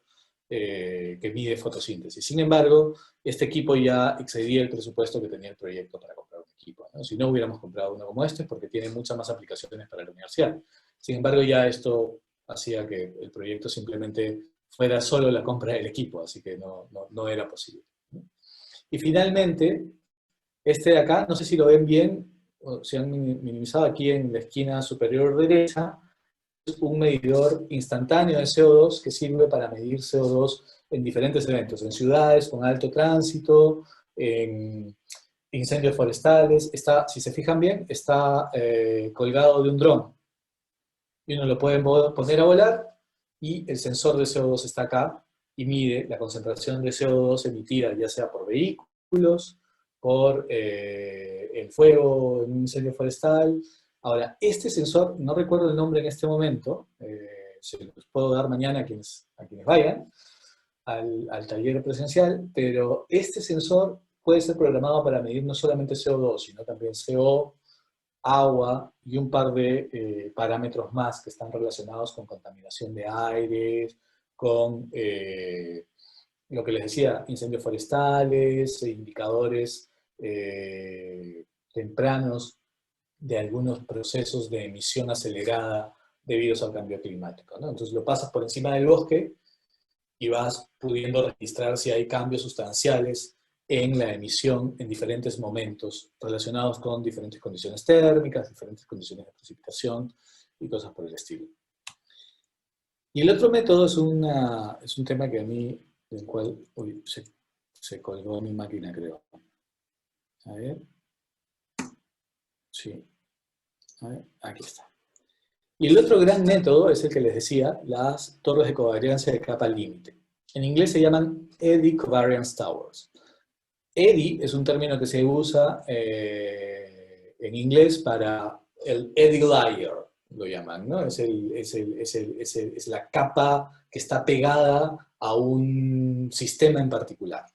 que mide fotosíntesis. Sin embargo, este equipo ya excedía el presupuesto que tenía el proyecto para comprar un equipo, ¿no? Si no hubiéramos comprado uno como este, porque tiene muchas más aplicaciones para la universidad. Sin embargo, ya esto hacía que el proyecto simplemente fuera solo la compra del equipo, así que no era posible, ¿no? Y finalmente, este de acá, no sé si lo ven bien, o si han minimizado aquí en la esquina superior derecha, es un medidor instantáneo de CO2 que sirve para medir CO2 en diferentes eventos, en ciudades con alto tránsito, en incendios forestales. Está, si se fijan bien, está colgado de un dron. Y uno lo puede poner a volar y el sensor de CO2 está acá y mide la concentración de CO2 emitida, ya sea por vehículos, por el fuego en un incendio forestal. Ahora, este sensor, no recuerdo el nombre en este momento, se los puedo dar mañana a quienes vayan al taller presencial, pero este sensor puede ser programado para medir no solamente CO2, sino también CO, agua y un par de parámetros más que están relacionados con contaminación de aires, con lo que les decía, incendios forestales, indicadores tempranos de algunos procesos de emisión acelerada debidos al cambio climático, ¿no? Entonces lo pasas por encima del bosque y vas pudiendo registrar si hay cambios sustanciales en la emisión en diferentes momentos relacionados con diferentes condiciones térmicas, diferentes condiciones de precipitación y cosas por el estilo. Y el otro método es un tema que a mí, del cual uy, se colgó mi máquina, creo. A ver. Sí. A ver, aquí está. Y el otro gran método es el que les decía, las torres de covariancia de capa límite. En inglés se llaman Eddy Covariance Towers. Eddy es un término que se usa en inglés para el eddy layer, lo llaman, ¿no? Es la capa que está pegada a un sistema en particular,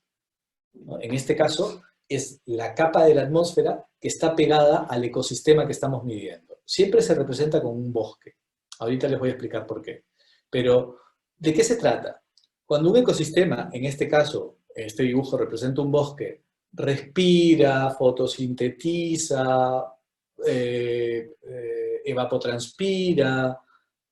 ¿no? En este caso, es la capa de la atmósfera que está pegada al ecosistema que estamos midiendo. Siempre se representa con un bosque. Ahorita les voy a explicar por qué. Pero, ¿de qué se trata? Cuando un ecosistema, en este caso, este dibujo representa un bosque, respira, fotosintetiza, evapotranspira,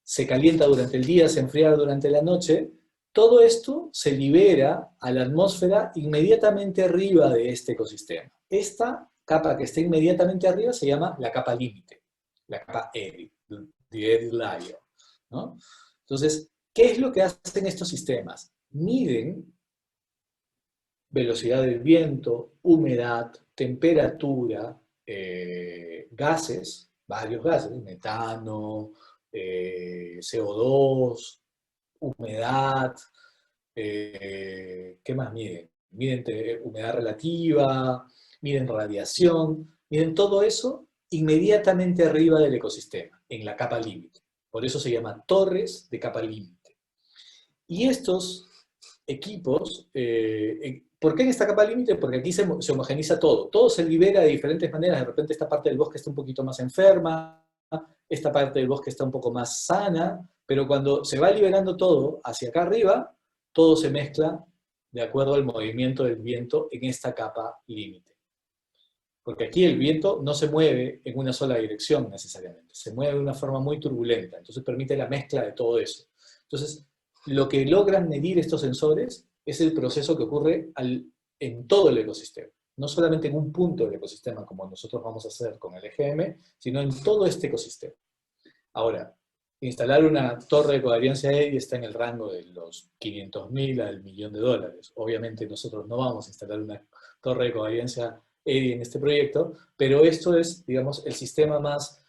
se calienta durante el día, se enfría durante la noche, todo esto se libera a la atmósfera inmediatamente arriba de este ecosistema. Esta capa que está inmediatamente arriba se llama la capa límite, la capa eddy, the eddy layer, ¿no? Entonces, ¿qué es lo que hacen estos sistemas? Miden velocidad del viento, humedad, temperatura, gases, varios gases, metano, CO2, humedad, ¿qué más miden? Miden humedad relativa, miden radiación, miden todo eso inmediatamente arriba del ecosistema, en la capa límite. Por eso se llaman torres de capa límite. Y estos equipos, ¿por qué en esta capa límite? Porque aquí se homogeniza todo. Todo se libera de diferentes maneras. De repente esta parte del bosque está un poquito más enferma, esta parte del bosque está un poco más sana, pero cuando se va liberando todo hacia acá arriba, todo se mezcla de acuerdo al movimiento del viento en esta capa límite. Porque aquí el viento no se mueve en una sola dirección necesariamente, se mueve de una forma muy turbulenta, entonces permite la mezcla de todo eso. Entonces, lo que logran medir estos sensores es el proceso que ocurre en todo el ecosistema. No solamente en un punto del ecosistema, como nosotros vamos a hacer con el EGM, sino en todo este ecosistema. Ahora, instalar una torre de covariancia eddy está en el rango de los 500.000 al $1.000.000. Obviamente nosotros no vamos a instalar una torre de covariancia eddy en este proyecto, pero esto es, digamos, el sistema más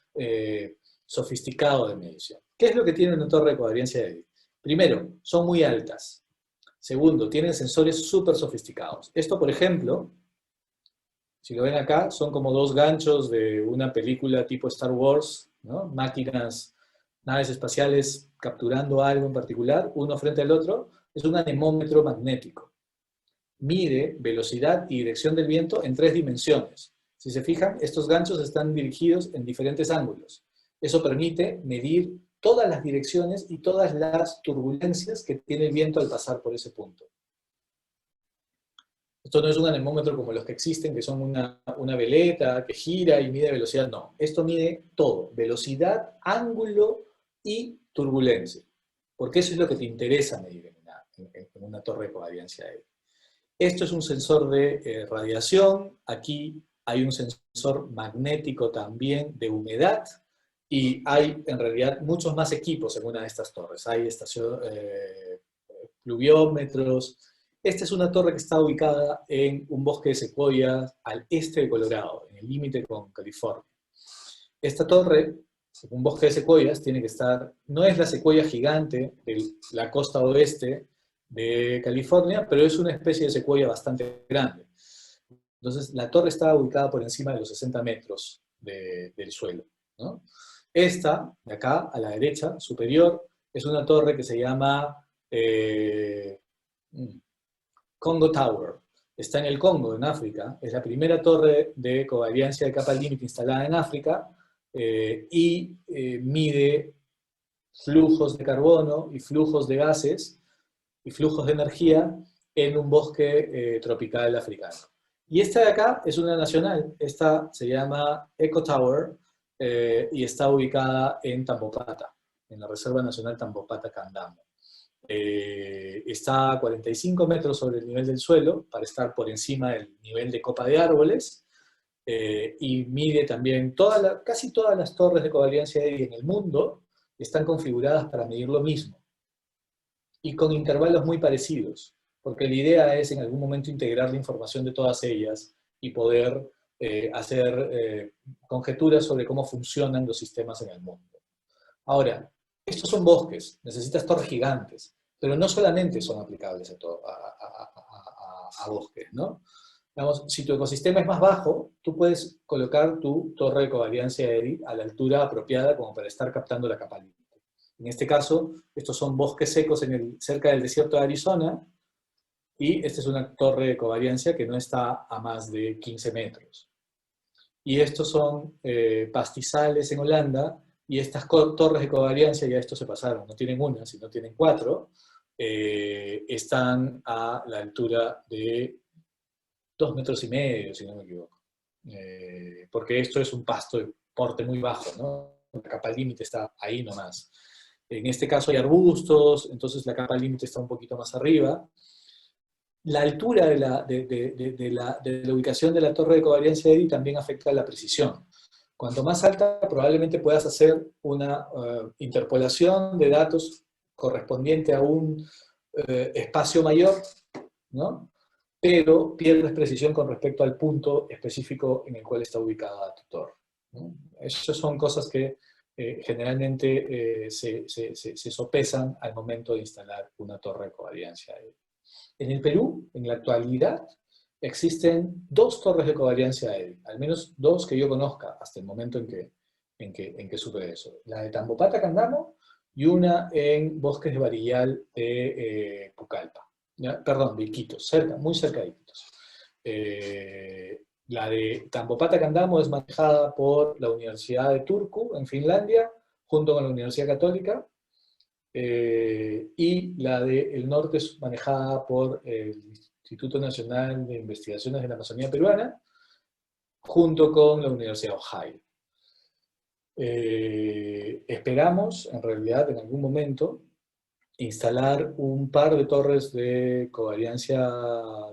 sofisticado de medición. ¿Qué es lo que tiene una torre de covariancia eddy? Primero, son muy altas. Segundo, tienen sensores súper sofisticados. Esto, por ejemplo, si lo ven acá, son como dos ganchos de una película tipo Star Wars, ¿no? Máquinas, naves espaciales capturando algo en particular, uno frente al otro. Es un anemómetro magnético. Mide velocidad y dirección del viento en 3 dimensiones. Si se fijan, estos ganchos están dirigidos en diferentes ángulos. Eso permite medir todas las direcciones y todas las turbulencias que tiene el viento al pasar por ese punto. Esto no es un anemómetro como los que existen, que son una veleta que gira y mide velocidad. No, esto mide todo, velocidad, ángulo y turbulencia. Porque eso es lo que te interesa medir en una torre de covariancia eddy. Esto es un sensor de radiación, aquí hay un sensor magnético también de humedad, y hay en realidad muchos más equipos en una de estas torres. Hay pluviómetros. Esta es una torre que está ubicada en un bosque de secuoyas al este de Colorado, en el límite con California. Esta torre, un bosque de secuoyas, tiene que estar, no es la secuoya gigante de la costa oeste de California, pero es una especie de secuoya bastante grande. Entonces, la torre está ubicada por encima de los 60 metros del suelo, ¿no? Esta, de acá, a la derecha, superior, es una torre que se llama Congo Tower. está en el Congo, en África. Es la primera torre de covariancia de capa límite instalada en África y mide flujos de carbono y flujos de gases y flujos de energía en un bosque tropical africano. Y esta de acá es una nacional. Esta se llama Eco Tower y está ubicada en Tambopata, en la Reserva Nacional Tambopata-Candamo. Está a 45 metros sobre el nivel del suelo, para estar por encima del nivel de copa de árboles, y mide también casi todas las torres de covariancia EDI en el mundo están configuradas para medir lo mismo, y con intervalos muy parecidos, porque la idea es en algún momento integrar la información de todas ellas y poder hacer conjeturas sobre cómo funcionan los sistemas en el mundo. Ahora, estos son bosques, necesitas torres gigantes, pero no solamente son aplicables a bosques, ¿no? Digamos, si tu ecosistema es más bajo, tú puedes colocar tu torre de covariancia EDI a la altura apropiada como para estar captando la capa límite. En este caso, estos son bosques secos cerca del desierto de Arizona, y esta es una torre de covariancia que no está a más de 15 metros. Y estos son pastizales en Holanda, y estas torres de covariancia, ya estos se pasaron, no tienen una, sino tienen 4, están a la altura de 2,5 metros, si no me equivoco. Porque esto es un pasto de porte muy bajo, ¿no? La capa límite está ahí nomás. En este caso hay arbustos, entonces la capa límite está un poquito más arriba. La altura de la ubicación de la torre de covariancia EDI también afecta a la precisión. Cuanto más alta, probablemente puedas hacer una interpolación de datos correspondiente a un espacio mayor, ¿no? Pero pierdes precisión con respecto al punto específico en el cual está ubicada tu torre, ¿no? Esas son cosas que generalmente se sopesan al momento de instalar una torre de covariancia. En el Perú, en la actualidad, existen 2 torres de covariancia EDI, al menos 2 que yo conozca hasta el momento en que supe eso. La de Tambopata-Candamo y una en Bosques de Barillal de Pucallpa. Perdón, de Iquitos, muy cerca de Iquitos. La de Tambopata-Candamo es manejada por la Universidad de Turku, en Finlandia, junto con la Universidad Católica, y la del norte es manejada por el Instituto Nacional de Investigaciones de la Amazonía Peruana, junto con la Universidad de Ohio. Esperamos, en realidad, en algún momento, instalar un par de torres de covariancia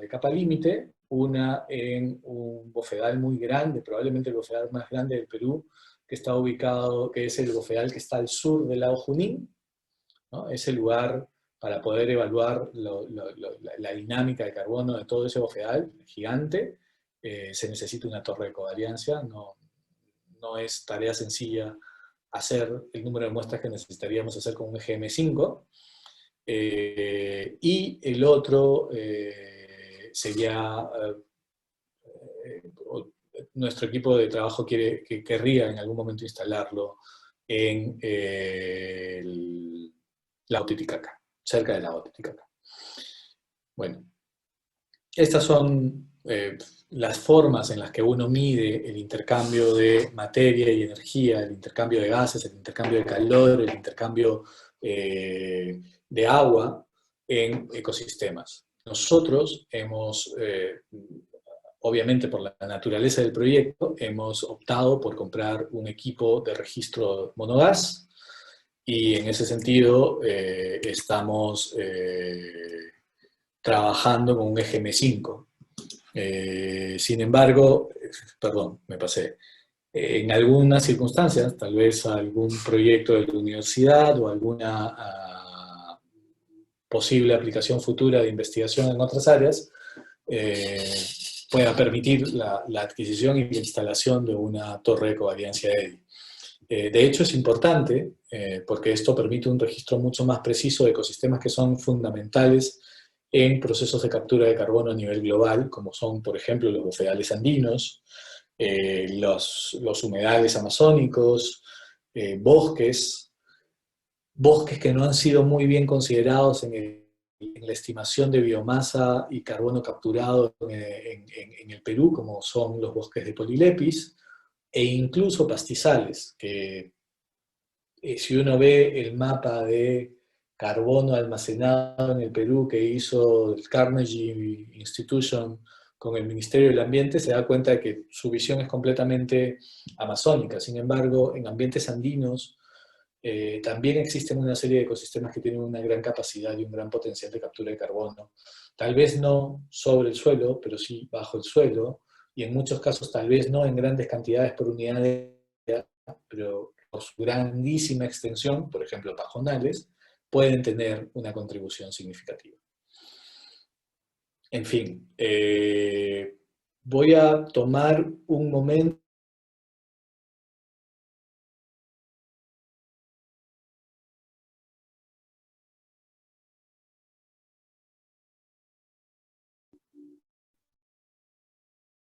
de capa límite, una en un bofedal muy grande, probablemente el bofedal más grande del Perú, que está ubicado, que es el bofedal que está al sur del lago Junín, ¿no? Ese lugar, para poder evaluar la dinámica de carbono de todo ese bofedal gigante, se necesita una torre de covariancia, no es tarea sencilla hacer el número de muestras que necesitaríamos hacer con un EGM5, y el otro sería, nuestro equipo de trabajo querría en algún momento instalarlo en lago Titicaca, cerca del lago Titicaca. Bueno, estas son las formas en las que uno mide el intercambio de materia y energía, el intercambio de gases, el intercambio de calor, el intercambio de agua en ecosistemas. Nosotros hemos, obviamente por la naturaleza del proyecto, hemos optado por comprar un equipo de registro monogas, y en ese sentido estamos trabajando con un EGM5. Sin embargo, perdón, me pasé. En algunas circunstancias, tal vez algún proyecto de la universidad o alguna posible aplicación futura de investigación en otras áreas, pueda permitir la adquisición y la instalación de una torre de covariancia EDI. De hecho, es importante porque esto permite un registro mucho más preciso de ecosistemas que son fundamentales en procesos de captura de carbono a nivel global, como son, por ejemplo, los bofedales andinos, los humedales amazónicos, bosques que no han sido muy bien considerados en el en la estimación de biomasa y carbono capturado en el Perú, como son los bosques de Polilepis, e incluso pastizales, que si uno ve el mapa de carbono almacenado en el Perú que hizo el Carnegie Institution con el Ministerio del Ambiente, se da cuenta de que su visión es completamente amazónica. Sin embargo, en ambientes andinos también existen una serie de ecosistemas que tienen una gran capacidad y un gran potencial de captura de carbono. Tal vez no sobre el suelo, pero sí bajo el suelo, y en muchos casos tal vez no en grandes cantidades por unidad de área, pero por su grandísima extensión, por ejemplo pajonales, pueden tener una contribución significativa. En fin, voy a tomar un momento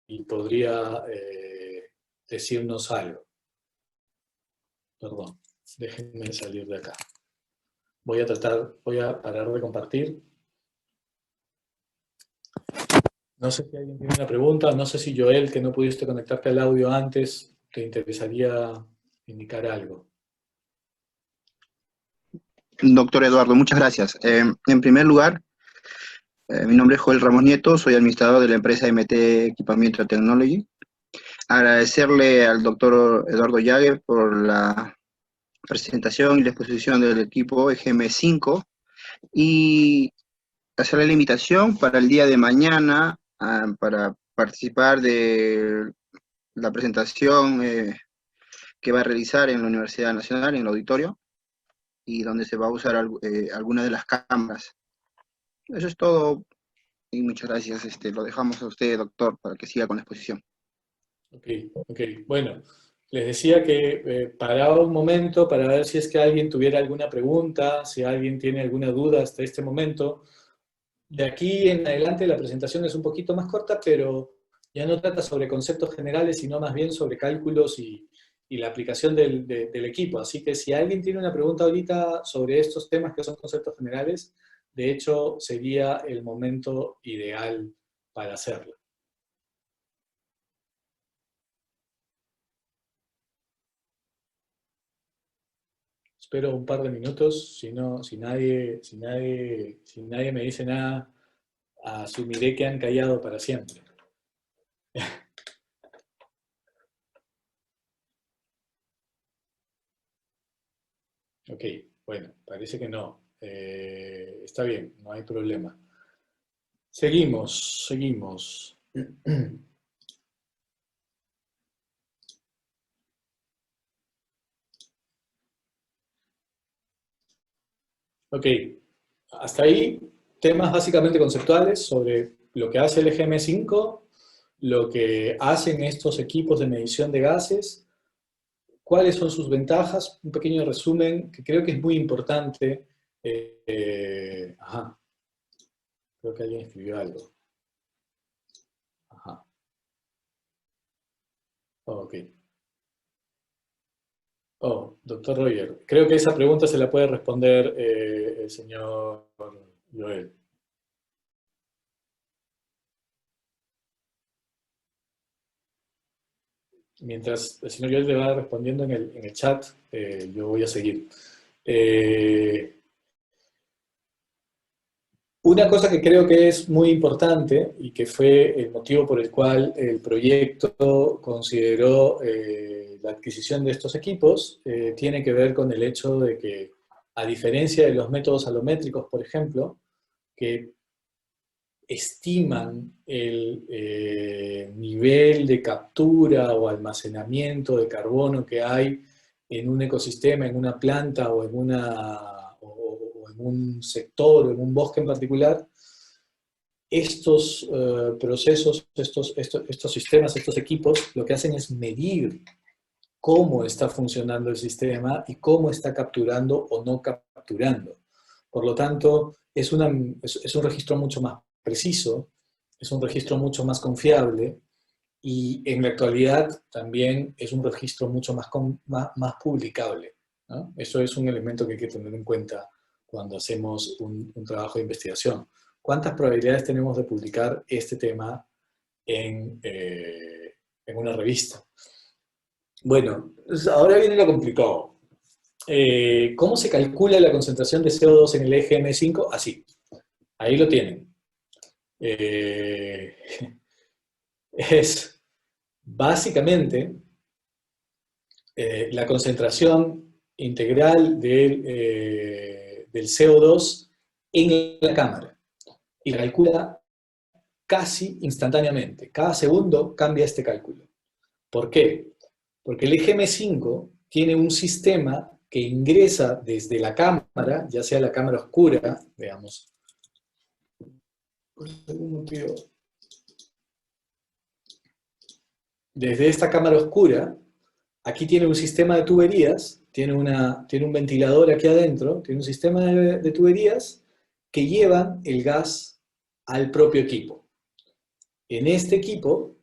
y podría decirnos algo. Perdón, déjenme salir de acá. Voy a parar de compartir. No sé si alguien tiene una pregunta, no sé si Joel, que no pudiste conectarte al audio antes, te interesaría indicar algo. Doctor Eduardo, muchas gracias. En primer lugar, mi nombre es Joel Ramos Nieto, soy administrador de la empresa MT Equipamiento Technology. Agradecerle al doctor Eduardo Llague por la presentación y la exposición del equipo EGM5 y hacerle la invitación para el día de mañana para participar de la presentación que va a realizar en la Universidad Nacional, en el auditorio, y donde se va a usar alguna de las cámaras. Eso es todo, y muchas gracias. Lo dejamos a usted, doctor, para que siga con la exposición. Ok. Bueno, les decía que paraba un momento para ver si es que alguien tuviera alguna pregunta, si alguien tiene alguna duda hasta este momento. De aquí en adelante la presentación es un poquito más corta, pero ya no trata sobre conceptos generales, sino más bien sobre cálculos y la aplicación del equipo. Así que si alguien tiene una pregunta ahorita sobre estos temas que son conceptos generales, de hecho sería el momento ideal para hacerlo. Espero un par de minutos, si nadie me dice nada, asumiré que han callado para siempre. Ok, bueno, parece que no. Está bien, no hay problema. Seguimos. Ok, hasta ahí temas básicamente conceptuales sobre lo que hace el EGM5, lo que hacen estos equipos de medición de gases, cuáles son sus ventajas, un pequeño resumen que creo que es muy importante. Ajá, creo que alguien escribió algo. Ajá. Ok. Oh, doctor Roger, creo que esa pregunta se la puede responder el señor Joel. Mientras el señor Joel le va respondiendo en el chat, yo voy a seguir. Una cosa que creo que es muy importante y que fue el motivo por el cual el proyecto consideró la adquisición de estos equipos tiene que ver con el hecho de que, a diferencia de los métodos alométricos, por ejemplo, que estiman el nivel de captura o almacenamiento de carbono que hay en un ecosistema, en una planta o en un sector o en un bosque en particular, estos procesos, estos sistemas, estos equipos, lo que hacen es medir cómo está funcionando el sistema y cómo está capturando o no capturando. Por lo tanto, es un registro mucho más preciso, es un registro mucho más confiable y en la actualidad también es un registro mucho más publicable, ¿no? Eso es un elemento que hay que tener en cuenta cuando hacemos un trabajo de investigación. ¿Cuántas probabilidades tenemos de publicar este tema en una revista? Bueno, ahora viene lo complicado. ¿Cómo se calcula la concentración de CO2 en el eje M5? Así, ahí lo tienen. Es básicamente la concentración integral del CO2 en la cámara. Y la calcula casi instantáneamente. Cada segundo cambia este cálculo. ¿Por qué? Porque el eje M5 tiene un sistema que ingresa desde la cámara, ya sea la cámara oscura, veamos, por algún motivo, desde esta cámara oscura, aquí tiene un sistema de tuberías, tiene un ventilador aquí adentro, tiene un sistema de tuberías que llevan el gas al propio equipo. En este equipo,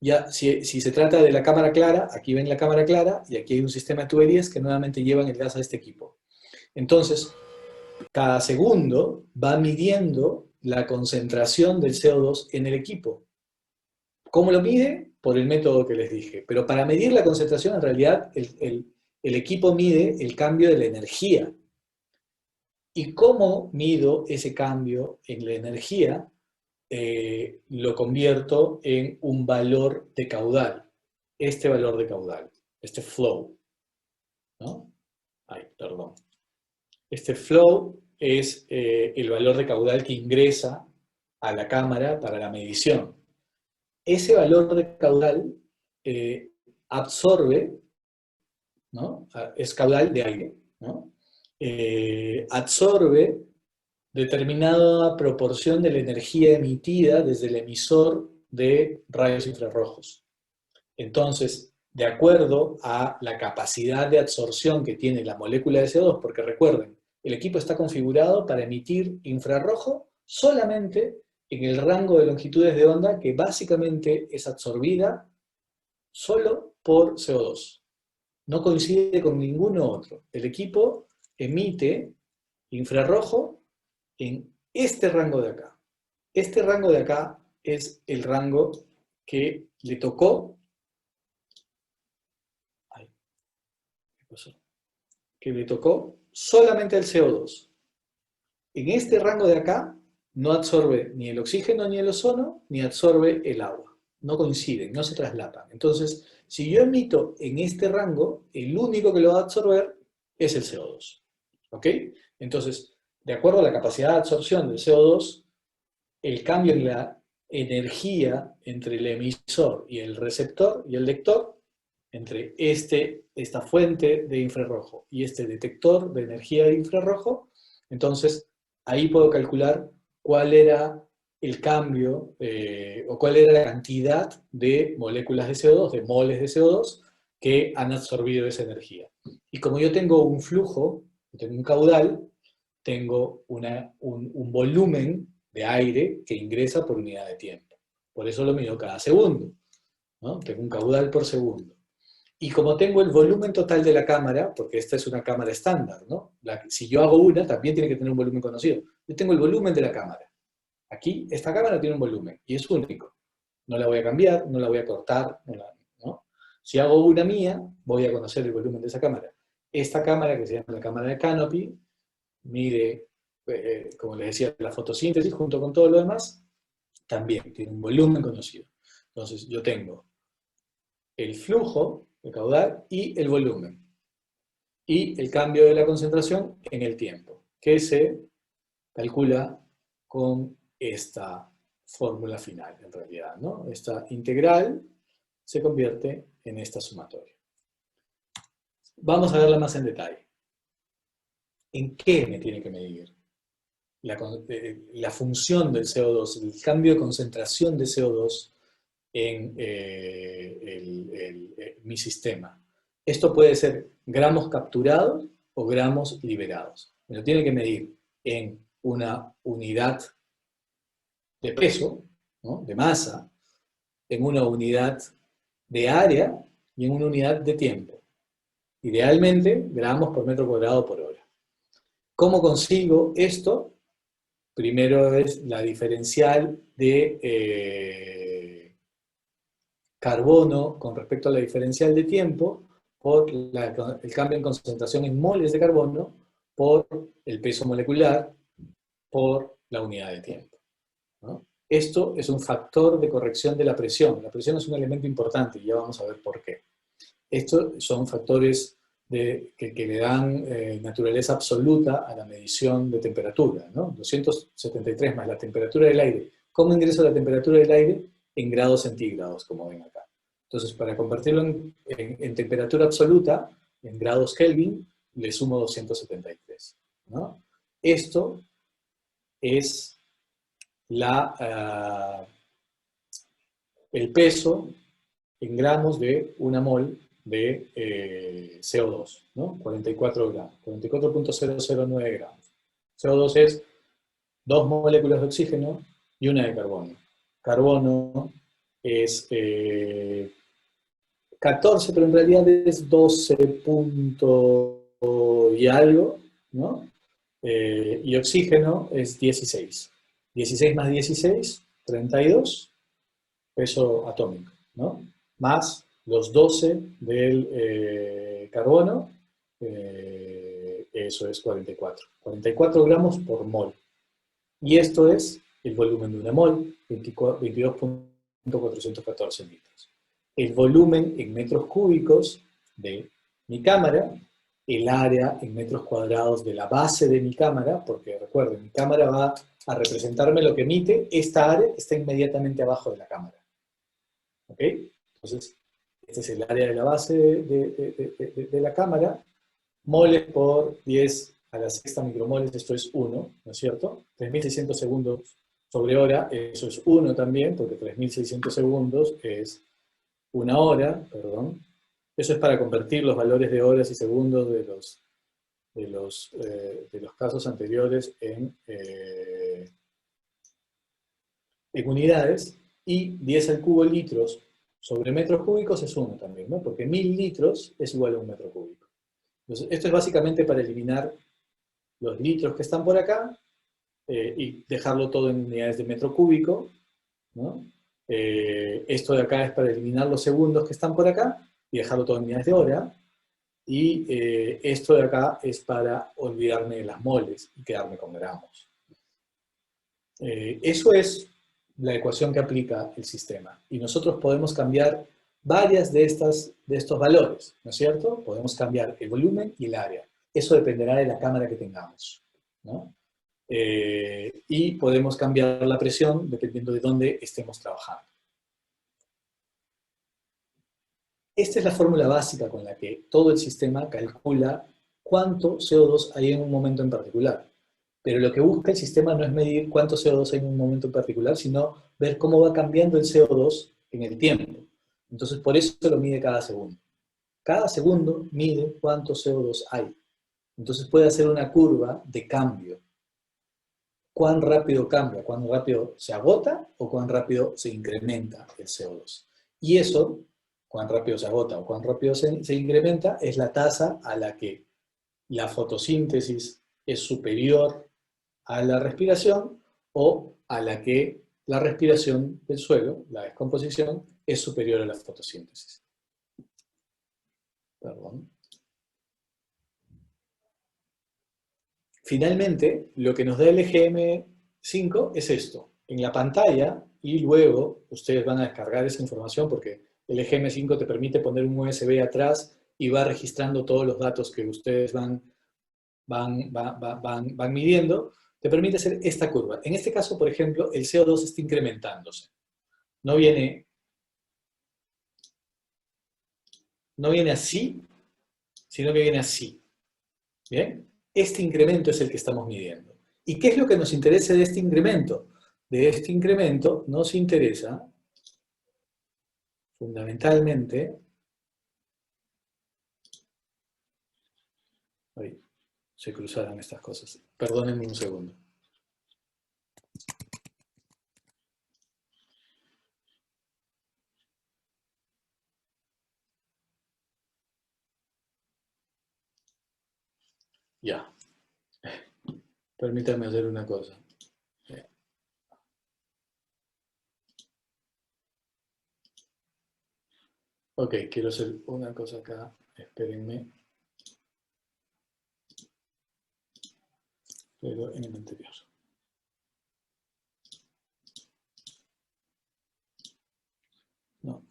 ya, si se trata de la cámara clara, aquí ven la cámara clara y aquí hay un sistema de tuberías que nuevamente llevan el gas a este equipo. Entonces, cada segundo va midiendo la concentración del CO2 en el equipo. ¿Cómo lo mide? Por el método que les dije. Pero para medir la concentración, en realidad, el equipo mide el cambio de la energía. ¿Y cómo mido ese cambio en la energía? Lo convierto en un valor de caudal. Este valor de caudal, este flow, ¿no? Ay, perdón. Este flow es el valor de caudal que ingresa a la cámara para la medición. Ese valor de caudal absorbe, ¿no? Es caudal de aire, ¿no? Absorbe determinada proporción de la energía emitida desde el emisor de rayos infrarrojos. Entonces, de acuerdo a la capacidad de absorción que tiene la molécula de CO2, porque recuerden, el equipo está configurado para emitir infrarrojo solamente en el rango de longitudes de onda que básicamente es absorbida solo por CO2. No coincide con ninguno otro. El equipo emite infrarrojo en este rango de acá. Este rango de acá es el rango que le tocó. Ay, ¿qué pasó? Que le tocó solamente el CO2. En este rango de acá no absorbe ni el oxígeno ni el ozono, ni absorbe el agua. No coinciden, no se traslapan. Entonces, si yo emito en este rango, el único que lo va a absorber es el CO2. ¿Ok? Entonces, de acuerdo a la capacidad de absorción del CO2, el cambio en la energía entre el emisor y el receptor y el lector, entre esta fuente de infrarrojo y este detector de energía de infrarrojo, entonces ahí puedo calcular cuál era el cambio o cuál era la cantidad de moléculas de CO2, de moles de CO2, que han absorbido esa energía. Y como yo tengo un flujo, tengo un caudal, tengo un volumen de aire que ingresa por unidad de tiempo. Por eso lo mido cada segundo, ¿no? Tengo un caudal por segundo. Y como tengo el volumen total de la cámara, porque esta es una cámara estándar, ¿no? Si yo hago una, también tiene que tener un volumen conocido. Yo tengo el volumen de la cámara. Aquí, esta cámara tiene un volumen, y es único. No la voy a cambiar, no la voy a cortar, ¿no? Si hago una mía, voy a conocer el volumen de esa cámara. Esta cámara, que se llama la cámara de Canopy, mide, como les decía, la fotosíntesis junto con todo lo demás, también tiene un volumen conocido. Entonces, yo tengo el flujo, el caudal, y el volumen. Y el cambio de la concentración en el tiempo, que se calcula con esta fórmula final, en realidad, ¿no? Esta integral se convierte en esta sumatoria. Vamos a verla más en detalle. ¿En qué me tiene que medir? La función del CO2, el cambio de concentración de CO2 en mi sistema. Esto puede ser gramos capturados o gramos liberados. Me lo tiene que medir en una unidad de peso, ¿no? De masa, en una unidad de área y en una unidad de tiempo. Idealmente, gramos por metro cuadrado por hora. ¿Cómo consigo esto? Primero es la diferencial de carbono con respecto a la diferencial de tiempo por el cambio en concentración en moles de carbono por el peso molecular por la unidad de tiempo, ¿no? Esto es un factor de corrección de la presión. La presión es un elemento importante y ya vamos a ver por qué. Estos son factores que le dan naturaleza absoluta a la medición de temperatura, ¿no? 273 más la temperatura del aire. ¿Cómo ingreso la temperatura del aire? En grados centígrados, como ven acá. Entonces, para convertirlo en temperatura absoluta, en grados Kelvin, le sumo 273, ¿no? Esto es el peso en gramos de una mol de CO2, ¿no? 44 gramos, 44.009 gramos. CO2 es 2 moléculas de oxígeno y una de carbono. Carbono es 14, pero en realidad es 12 y algo, ¿no? Y oxígeno es 16. 16 más 16, 32, peso atómico, ¿no? Más los 12 del carbono, eso es 44. 44 gramos por mol. Y esto es el volumen de una mol, 22.414 litros. El volumen en metros cúbicos de mi cámara, el área en metros cuadrados de la base de mi cámara, porque recuerden, mi cámara va a representarme lo que emite, esta área está inmediatamente abajo de la cámara. ¿Ok? Entonces, este es el área de la base de la cámara. Moles por 10 a la sexta micromoles, esto es 1, ¿no es cierto? 3.600 segundos sobre hora, eso es 1 también, porque 3.600 segundos es una hora, perdón. Eso es para convertir los valores de horas y segundos de los casos anteriores en unidades, y 10 al cubo litros sobre metros cúbicos es 1 también, ¿no? Porque 1000 litros es igual a 1 metro cúbico. Entonces, esto es básicamente para eliminar los litros que están por acá y dejarlo todo en unidades de metro cúbico, ¿no? Esto de acá es para eliminar los segundos que están por acá y dejarlo todo en unidades de hora. Y esto de acá es para olvidarme de las moles y quedarme con gramos. Eso es la ecuación que aplica el sistema. Y nosotros podemos cambiar varias de estos valores, ¿no es cierto? Podemos cambiar el volumen y el área. Eso dependerá de la cámara que tengamos, ¿no? Y podemos cambiar la presión dependiendo de dónde estemos trabajando. Esta es la fórmula básica con la que todo el sistema calcula cuánto CO2 hay en un momento en particular. Pero lo que busca el sistema no es medir cuánto CO2 hay en un momento en particular, sino ver cómo va cambiando el CO2 en el tiempo. Entonces, por eso lo mide cada segundo. Cada segundo mide cuánto CO2 hay. Entonces puede hacer una curva de cambio. Cuán rápido cambia, cuán rápido se agota o cuán rápido se incrementa el CO2. Y eso, cuán rápido se agota o cuán rápido se incrementa, es la tasa a la que la fotosíntesis es superior a la respiración o a la que la respiración del suelo, la descomposición, es superior a la fotosíntesis. Perdón. Finalmente, lo que nos da el EGM5 es esto. En la pantalla, y luego ustedes van a descargar esa información porque el EGM5 te permite poner un USB atrás y va registrando todos los datos que ustedes van midiendo, te permite hacer esta curva. En este caso, por ejemplo, el CO2 está incrementándose. No viene así, sino que viene así. ¿Bien? Este incremento es el que estamos midiendo. ¿Y qué es lo que nos interesa de este incremento? De este incremento nos interesa, fundamentalmente, ay, se cruzaron estas cosas. Perdónenme un segundo. Ya. Permítame hacer una cosa. Ok, quiero hacer una cosa acá. Espérenme. Pero en el anterior. No.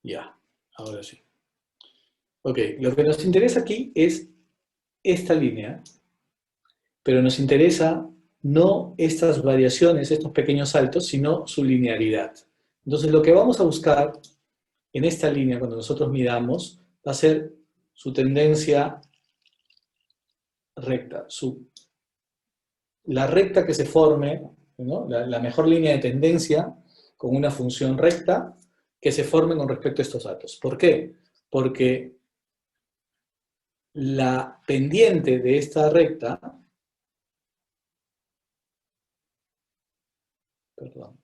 Ya, ahora sí. Ok, lo que nos interesa aquí es esta línea, pero nos interesa no estas variaciones, estos pequeños saltos, sino su linearidad. Entonces, lo que vamos a buscar en esta línea, cuando nosotros midamos, va a ser su tendencia recta, la recta que se forme, ¿no? La mejor línea de tendencia con una función recta que se forme con respecto a estos datos. ¿Por qué? Porque la pendiente de esta recta, perdón,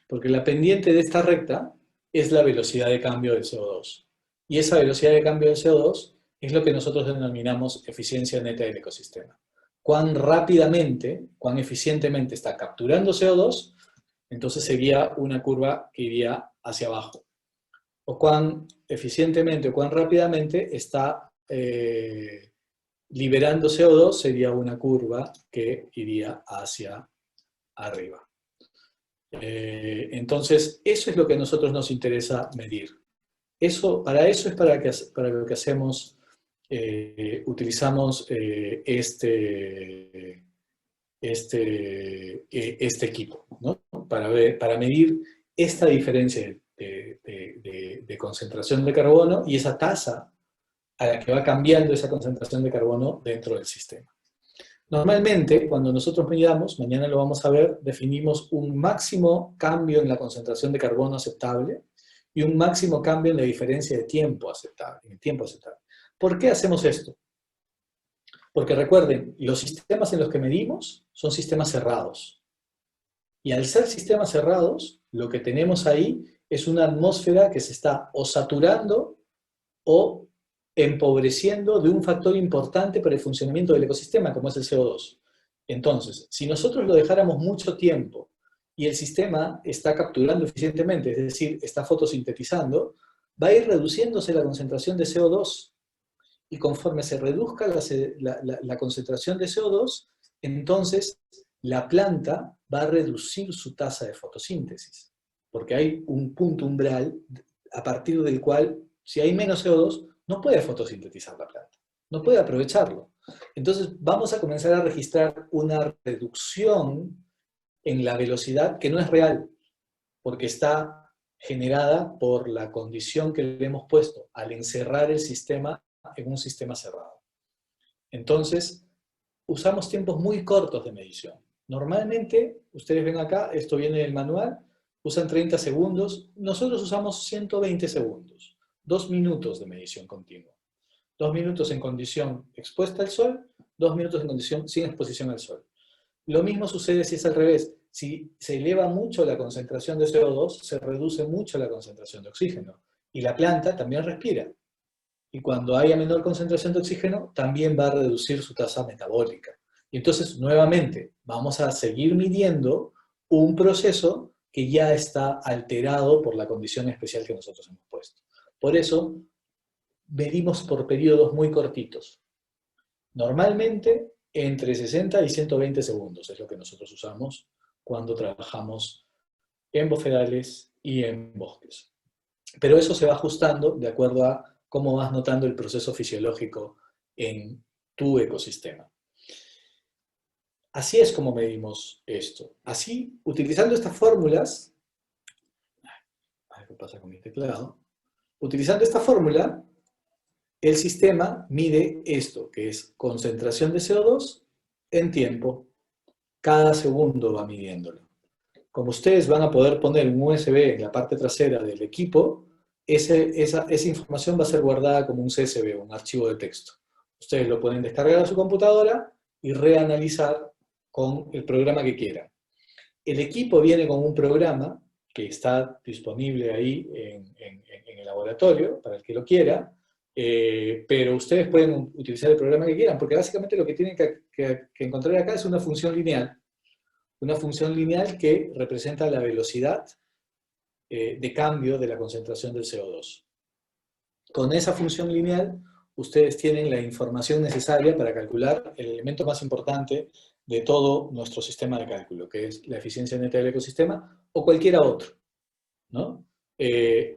porque la pendiente de esta recta es la velocidad de cambio del CO2. Y esa velocidad de cambio del CO2 es lo que nosotros denominamos eficiencia neta del ecosistema. Cuán rápidamente, cuán eficientemente está capturando CO2, entonces sería una curva que iría hacia abajo. O cuán eficientemente o cuán rápidamente está liberando CO2 sería una curva que iría hacia arriba. Entonces, eso es lo que a nosotros nos interesa medir. Para eso es para lo que hacemos, utilizamos este equipo, ¿no? Para medir esta diferencia de concentración de carbono y esa tasa a la que va cambiando esa concentración de carbono dentro del sistema. Normalmente, cuando nosotros midamos, mañana lo vamos a ver, definimos un máximo cambio en la concentración de carbono aceptable y un máximo cambio en la diferencia de tiempo aceptable, en el tiempo aceptable. ¿Por qué hacemos esto? Porque recuerden, los sistemas en los que medimos son sistemas cerrados. Y al ser sistemas cerrados, lo que tenemos ahí es una atmósfera que se está o saturando o empobreciendo de un factor importante para el funcionamiento del ecosistema, como es el CO2. Entonces, si nosotros lo dejáramos mucho tiempo y el sistema está capturando eficientemente, es decir, está fotosintetizando, va a ir reduciéndose la concentración de CO2. Y conforme se reduzca la concentración de CO2, entonces la planta va a reducir su tasa de fotosíntesis. Porque hay un punto umbral a partir del cual, si hay menos CO2, no puede fotosintetizar la planta, no puede aprovecharlo. Entonces vamos a comenzar a registrar una reducción en la velocidad que no es real, porque está generada por la condición que le hemos puesto al encerrar el sistema en un sistema cerrado. Entonces, usamos tiempos muy cortos de medición. Normalmente, ustedes ven acá, esto viene del manual, usan 30 segundos, nosotros usamos 120 segundos, 2 minutos de medición continua. 2 minutos en condición expuesta al sol, 2 minutos en condición sin exposición al sol. Lo mismo sucede si es al revés. Si se eleva mucho la concentración de CO2, se reduce mucho la concentración de oxígeno. Y la planta también respira. Y cuando haya menor concentración de oxígeno, también va a reducir su tasa metabólica. Y entonces, nuevamente, vamos a seguir midiendo un proceso que ya está alterado por la condición especial que nosotros hemos puesto. Por eso, medimos por periodos muy cortitos. Normalmente, entre 60 y 120 segundos es lo que nosotros usamos cuando trabajamos en bofedales y en bosques. Pero eso se va ajustando de acuerdo a cómo vas notando el proceso fisiológico en tu ecosistema. Así es como medimos esto. Así, utilizando estas fórmulas, a ver qué pasa con mi teclado, utilizando esta fórmula, el sistema mide esto, que es concentración de CO2 en tiempo. Cada segundo va midiéndolo. Como ustedes van a poder poner un USB en la parte trasera del equipo, esa información va a ser guardada como un CSV, un archivo de texto. Ustedes lo pueden descargar a su computadora y reanalizar con el programa que quieran. El equipo viene con un programa que está disponible ahí en el laboratorio, para el que lo quiera, pero ustedes pueden utilizar el programa que quieran, porque básicamente lo que tienen que encontrar acá es una función lineal que representa la velocidad de cambio de la concentración del CO2. Con esa función lineal, ustedes tienen la información necesaria para calcular el elemento más importante de todo nuestro sistema de cálculo, que es la eficiencia neta del ecosistema, o cualquiera otro, ¿no?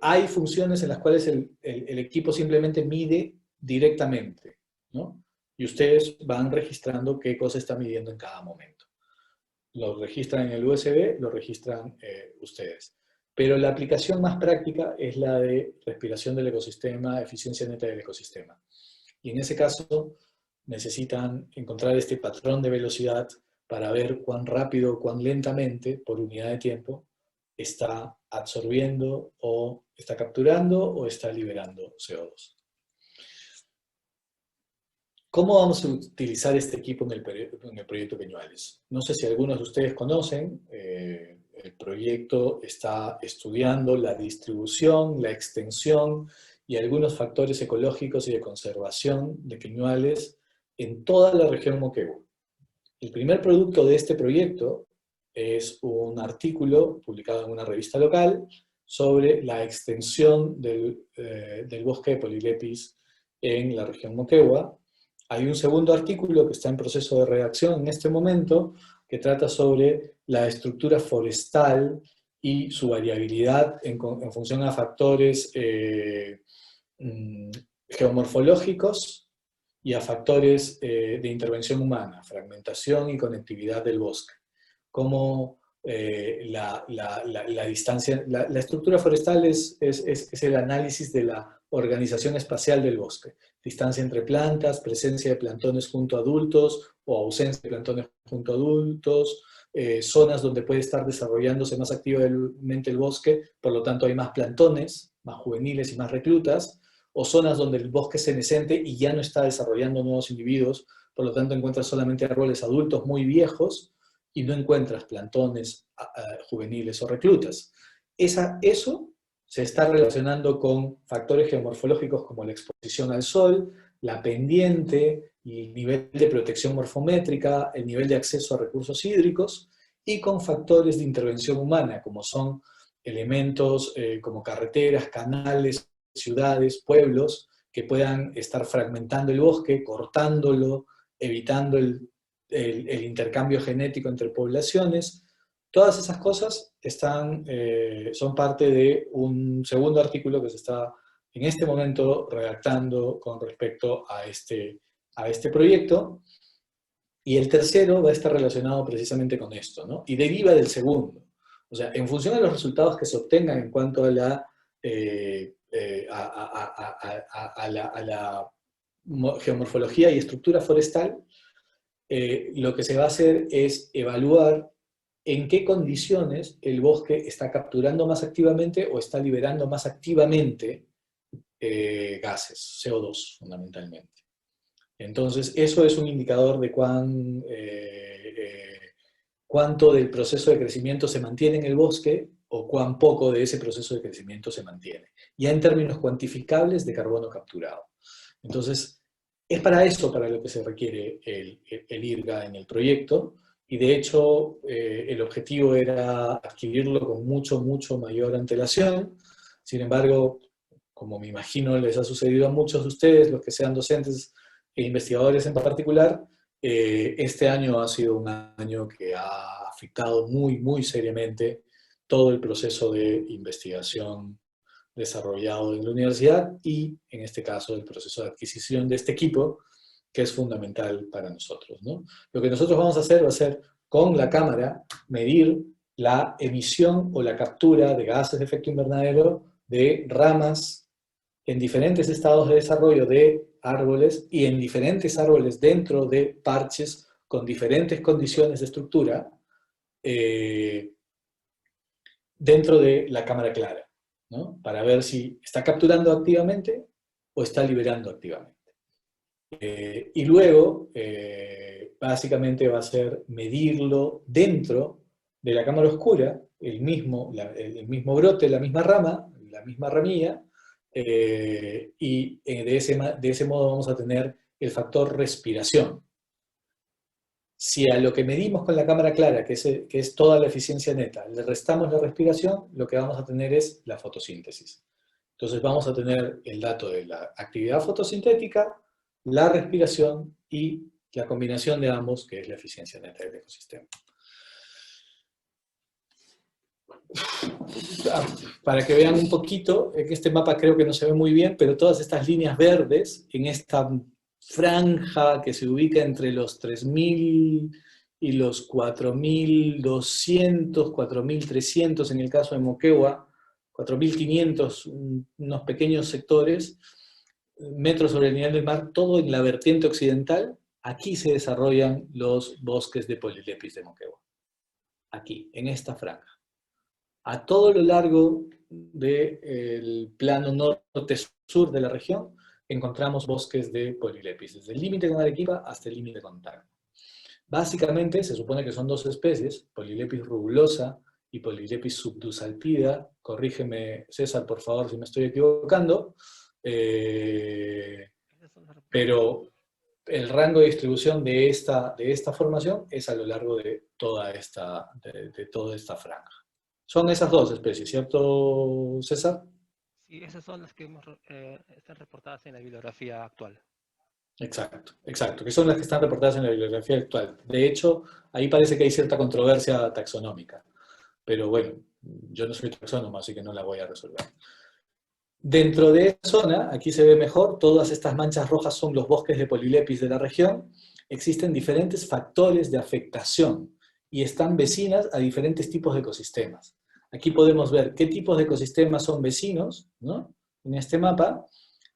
Hay funciones en las cuales el equipo simplemente mide directamente, ¿no? Y ustedes van registrando qué cosa está midiendo en cada momento. Lo registran en el USB, lo registran ustedes. Pero la aplicación más práctica es la de respiración del ecosistema, eficiencia neta del ecosistema. Y en ese caso necesitan encontrar este patrón de velocidad para ver cuán rápido o cuán lentamente, por unidad de tiempo, está absorbiendo o está capturando o está liberando CO2. ¿Cómo vamos a utilizar este equipo en el proyecto Peñuales? No sé si algunos de ustedes conocen, el proyecto está estudiando la distribución, la extensión y algunos factores ecológicos y de conservación de queñuales en toda la región Moquegua. El primer producto de este proyecto es un artículo publicado en una revista local sobre la extensión del bosque de Polylepis en la región Moquegua. Hay un segundo artículo que está en proceso de redacción en este momento, que trata sobre la estructura forestal y su variabilidad en función a factores geomorfológicos y a factores de intervención humana, fragmentación y conectividad del bosque. Cómo la distancia, la estructura forestal es el análisis de la organización espacial del bosque. Distancia entre plantas, presencia de plantones junto a adultos o ausencia de plantones junto a adultos, zonas donde puede estar desarrollándose más activamente el bosque, por lo tanto hay más plantones, más juveniles y más reclutas, o zonas donde el bosque es senescente y ya no está desarrollando nuevos individuos, por lo tanto encuentras solamente árboles adultos muy viejos y no encuentras plantones juveniles o reclutas. Eso se está relacionando con factores geomorfológicos como la exposición al sol, la pendiente, el nivel de protección morfométrica, el nivel de acceso a recursos hídricos, y con factores de intervención humana, como son elementos como carreteras, canales, ciudades, pueblos, que puedan estar fragmentando el bosque, cortándolo, evitando el intercambio genético entre poblaciones. Todas esas cosas son parte de un segundo artículo que se está en este momento redactando con respecto a este proyecto, y el tercero va a estar relacionado precisamente con esto, ¿no? Y deriva del segundo. O sea, en función de los resultados que se obtengan en cuanto a la geomorfología y estructura forestal, lo que se va a hacer es evaluar en qué condiciones el bosque está capturando más activamente o está liberando más activamente gases, CO2 fundamentalmente. Entonces, eso es un indicador de cuánto del proceso de crecimiento se mantiene en el bosque o cuán poco de ese proceso de crecimiento se mantiene, ya en términos cuantificables de carbono capturado. Entonces, es para eso para lo que se requiere el IRGA en el proyecto, y de hecho el objetivo era adquirirlo con mucho mayor antelación. Sin embargo, como me imagino les ha sucedido a muchos de ustedes, los que sean docentes e investigadores en particular, este año ha sido un año que ha afectado muy seriamente todo el proceso de investigación desarrollado en la universidad y, en este caso, el proceso de adquisición de este equipo, que es fundamental para nosotros, ¿no? Lo que nosotros vamos a hacer va a ser, con la cámara, medir la emisión o la captura de gases de efecto invernadero de ramas en diferentes estados de desarrollo de árboles y en diferentes árboles dentro de parches con diferentes condiciones de estructura dentro de la cámara clara, ¿no? Para ver si está capturando activamente o está liberando activamente. Y luego, básicamente va a ser medirlo dentro de la cámara oscura, el mismo brote, la misma rama, la misma ramilla, y de ese modo vamos a tener el factor respiración. Si a lo que medimos con la cámara clara, que es toda la eficiencia neta, le restamos la respiración, lo que vamos a tener es la fotosíntesis. Entonces vamos a tener el dato de la actividad fotosintética, la respiración y la combinación de ambos, que es la eficiencia neta del ecosistema. Para que vean un poquito, en este mapa creo que no se ve muy bien, pero todas estas líneas verdes, en esta franja que se ubica entre los 3.000 y los 4.200, 4.300 en el caso de Moquegua, 4.500, unos pequeños sectores, metros sobre el nivel del mar, todo en la vertiente occidental. Aquí se desarrollan los bosques de Polylepis de Moquegua. Aquí, en esta franja. A todo lo largo del plano norte-sur de la región, encontramos bosques de Polylepis, desde el límite con Arequipa hasta el límite con Tacna. Básicamente, se supone que son dos especies, Polylepis rubulosa y Polylepis subdusalpida. Corrígeme, César, por favor, si me estoy equivocando. Pero el rango de distribución de esta formación es a lo largo de toda esta franja. Son esas dos especies, ¿cierto, César? Sí, esas son las que están reportadas en la bibliografía actual. Exacto, que son las que están reportadas en la bibliografía actual. De hecho, ahí parece que hay cierta controversia taxonómica, pero bueno, yo no soy taxónomo, así que no la voy a resolver. Dentro de esa zona, aquí se ve mejor, todas estas manchas rojas son los bosques de Polylepis de la región. Existen diferentes factores de afectación y están vecinas a diferentes tipos de ecosistemas. Aquí podemos ver qué tipos de ecosistemas son vecinos, ¿no?, en este mapa,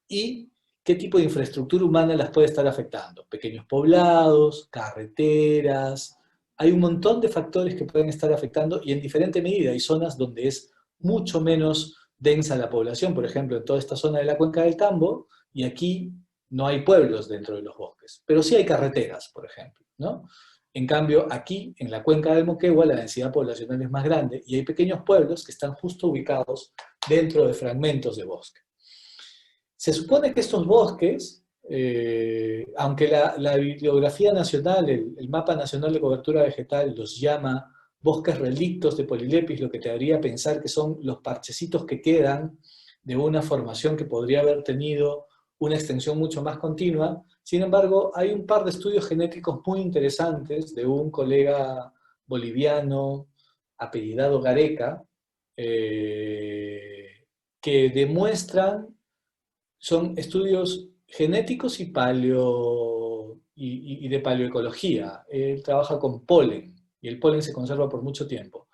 y qué tipo de infraestructura humana las puede estar afectando. Pequeños poblados, carreteras, hay un montón de factores que pueden estar afectando y en diferente medida. Hay zonas donde es mucho menos densa la población, por ejemplo, en toda esta zona de la cuenca del Tambo, y aquí no hay pueblos dentro de los bosques, pero sí hay carreteras, por ejemplo, ¿no? En cambio, aquí, en la cuenca del Moquegua, la densidad poblacional es más grande y hay pequeños pueblos que están justo ubicados dentro de fragmentos de bosque. Se supone que estos bosques, aunque la bibliografía nacional, el mapa nacional de cobertura vegetal los llama bosques relictos de Polylepis, lo que te haría pensar que son los parchecitos que quedan de una formación que podría haber tenido una extensión mucho más continua. Sin embargo, hay un par de estudios genéticos muy interesantes de un colega boliviano apellidado Gareca, que demuestran, son estudios genéticos y de paleoecología. Él trabaja con polen, y el polen se conserva por mucho tiempo.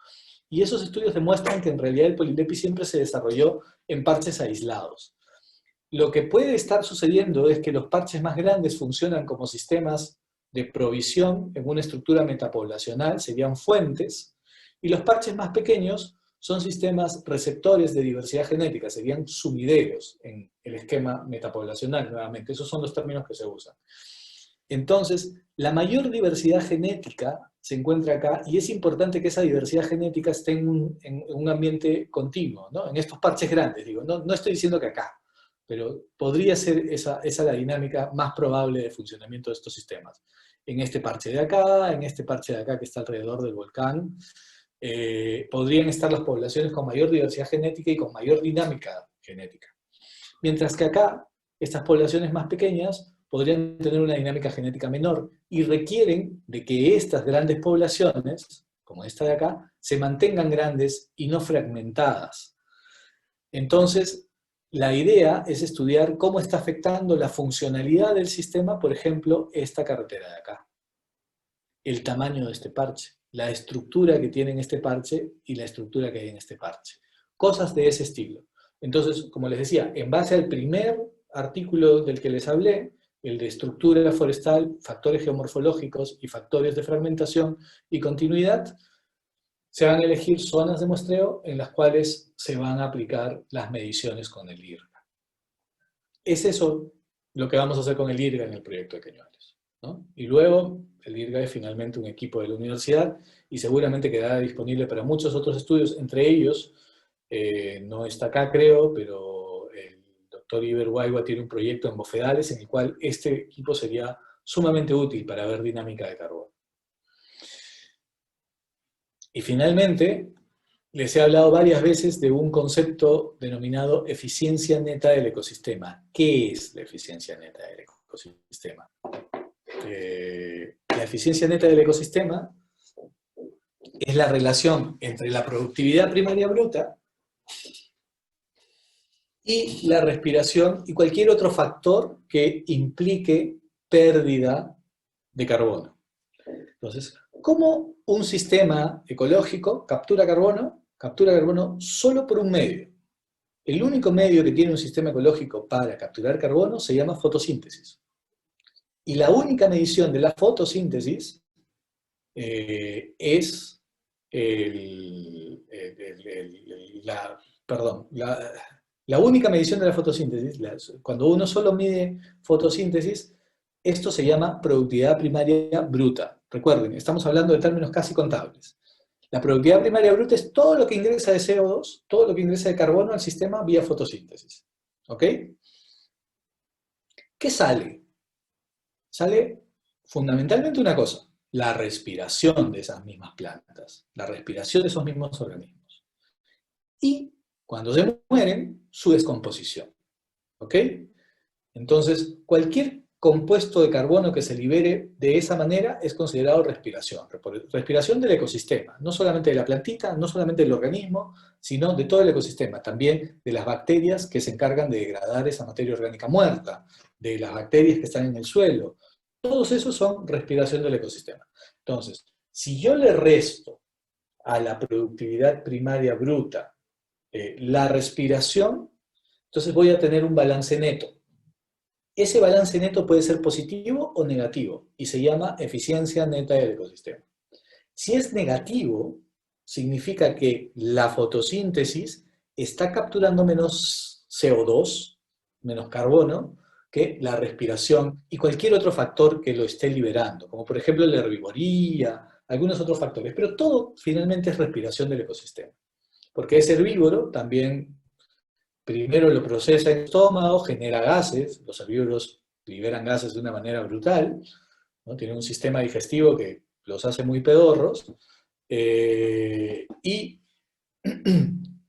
Y esos estudios demuestran que en realidad el Polylepis siempre se desarrolló en parches aislados. Lo que puede estar sucediendo es que los parches más grandes funcionan como sistemas de provisión en una estructura metapoblacional, serían fuentes, y los parches más pequeños son sistemas receptores de diversidad genética, serían sumideros en el esquema metapoblacional, nuevamente. Esos son los términos que se usan. Entonces, la mayor diversidad genética se encuentra acá, y es importante que esa diversidad genética esté en un ambiente continuo, ¿no? En estos parches grandes, digo. No estoy diciendo que acá, pero podría ser esa la dinámica más probable de funcionamiento de estos sistemas. En este parche de acá que está alrededor del volcán, podrían estar las poblaciones con mayor diversidad genética y con mayor dinámica genética. Mientras que acá, estas poblaciones más pequeñas podrían tener una dinámica genética menor y requieren de que estas grandes poblaciones, como esta de acá, se mantengan grandes y no fragmentadas. Entonces, la idea es estudiar cómo está afectando la funcionalidad del sistema, por ejemplo, esta carretera de acá. El tamaño de este parche, la estructura que tiene en este parche y la estructura que hay en este parche. Cosas de ese estilo. Entonces, como les decía, en base al primer artículo del que les hablé, el de estructura forestal, factores geomorfológicos y factores de fragmentación y continuidad, se van a elegir zonas de muestreo en las cuales se van a aplicar las mediciones con el IRGA. Es eso lo que vamos a hacer con el IRGA en el proyecto de Cañuelas, ¿no? Y luego el IRGA es finalmente un equipo de la universidad y seguramente quedará disponible para muchos otros estudios, entre ellos, no está acá creo, pero el doctor Iber Guaigua tiene un proyecto en Bofedales en el cual este equipo sería sumamente útil para ver dinámica de carbono. Y finalmente, les he hablado varias veces de un concepto denominado eficiencia neta del ecosistema. ¿Qué es la eficiencia neta del ecosistema? La eficiencia neta del ecosistema es la relación entre la productividad primaria bruta y la respiración y cualquier otro factor que implique pérdida de carbono. Entonces, ¿cómo un sistema ecológico captura carbono? Captura carbono solo por un medio. El único medio que tiene un sistema ecológico para capturar carbono se llama fotosíntesis. Y la única medición de la fotosíntesis es la única medición de la fotosíntesis, cuando uno solo mide fotosíntesis, esto se llama productividad primaria bruta. Recuerden, estamos hablando de términos casi contables. La productividad primaria bruta es todo lo que ingresa de CO2, todo lo que ingresa de carbono al sistema vía fotosíntesis. ¿Ok? ¿Qué sale? Sale fundamentalmente una cosa, la respiración de esas mismas plantas, la respiración de esos mismos organismos. Y cuando se mueren, su descomposición. ¿Ok? Entonces, cualquier compuesto de carbono que se libere de esa manera es considerado respiración. Respiración del ecosistema, no solamente de la plantita, no solamente del organismo, sino de todo el ecosistema, también de las bacterias que se encargan de degradar esa materia orgánica muerta, de las bacterias que están en el suelo. Todos esos son respiración del ecosistema. Entonces, si yo le resto a la productividad primaria bruta la respiración, entonces voy a tener un balance neto. Ese balance neto puede ser positivo o negativo, y se llama eficiencia neta del ecosistema. Si es negativo, significa que la fotosíntesis está capturando menos CO2, menos carbono, que la respiración y cualquier otro factor que lo esté liberando, como por ejemplo la herbivoría, algunos otros factores, pero todo finalmente es respiración del ecosistema. Porque es herbívoro, también primero lo procesa en el estómago, genera gases, los herbívoros liberan gases de una manera brutal, ¿no? Tienen un sistema digestivo que los hace muy pedorros, y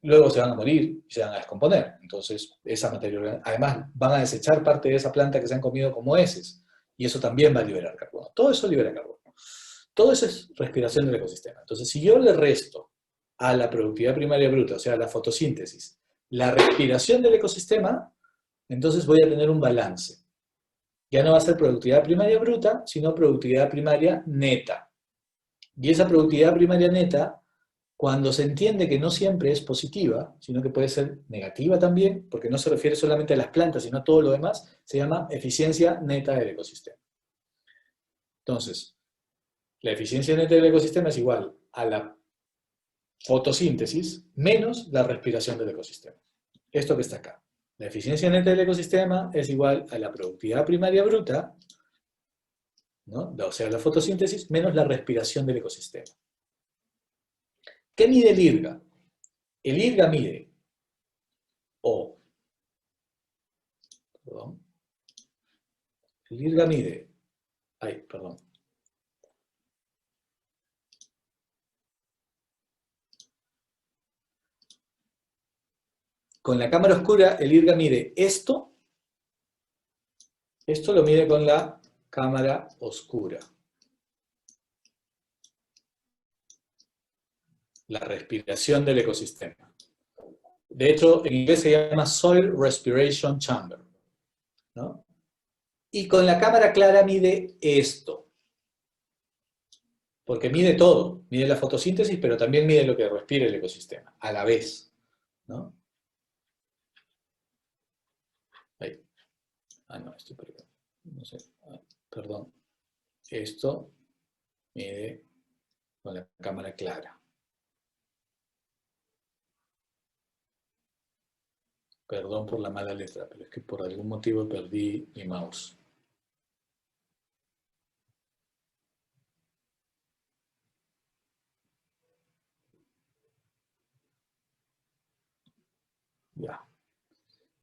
luego se van a morir y se van a descomponer. Entonces, esa materia, además, van a desechar parte de esa planta que se han comido como heces, y eso también va a liberar carbono. Todo eso libera carbono. Todo eso es respiración del ecosistema. Entonces, si yo le resto a la productividad primaria bruta, o sea, a la fotosíntesis, la respiración del ecosistema, entonces voy a tener un balance. Ya no va a ser productividad primaria bruta, sino productividad primaria neta. Y esa productividad primaria neta, cuando se entiende que no siempre es positiva, sino que puede ser negativa también, porque no se refiere solamente a las plantas, sino a todo lo demás, se llama eficiencia neta del ecosistema. Entonces, la eficiencia neta del ecosistema es igual a la fotosíntesis menos la respiración del ecosistema. Esto que está acá. La eficiencia neta del ecosistema es igual a la productividad primaria bruta, ¿no? O sea, la fotosíntesis menos la respiración del ecosistema. ¿Qué mide el IRGA? El IRGA mide, el IRGA mide, con la cámara oscura el IRGA mide esto lo mide con la cámara oscura. La respiración del ecosistema. De hecho, en inglés se llama Soil Respiration Chamber, ¿no? Y con la cámara clara mide esto. Porque mide todo. Mide la fotosíntesis, pero también mide lo que respira el ecosistema, a la vez, ¿no? Ahí. No, estoy perdido. No sé. Perdón. Esto mide con la cámara clara. Perdón por la mala letra, pero es que por algún motivo perdí mi mouse.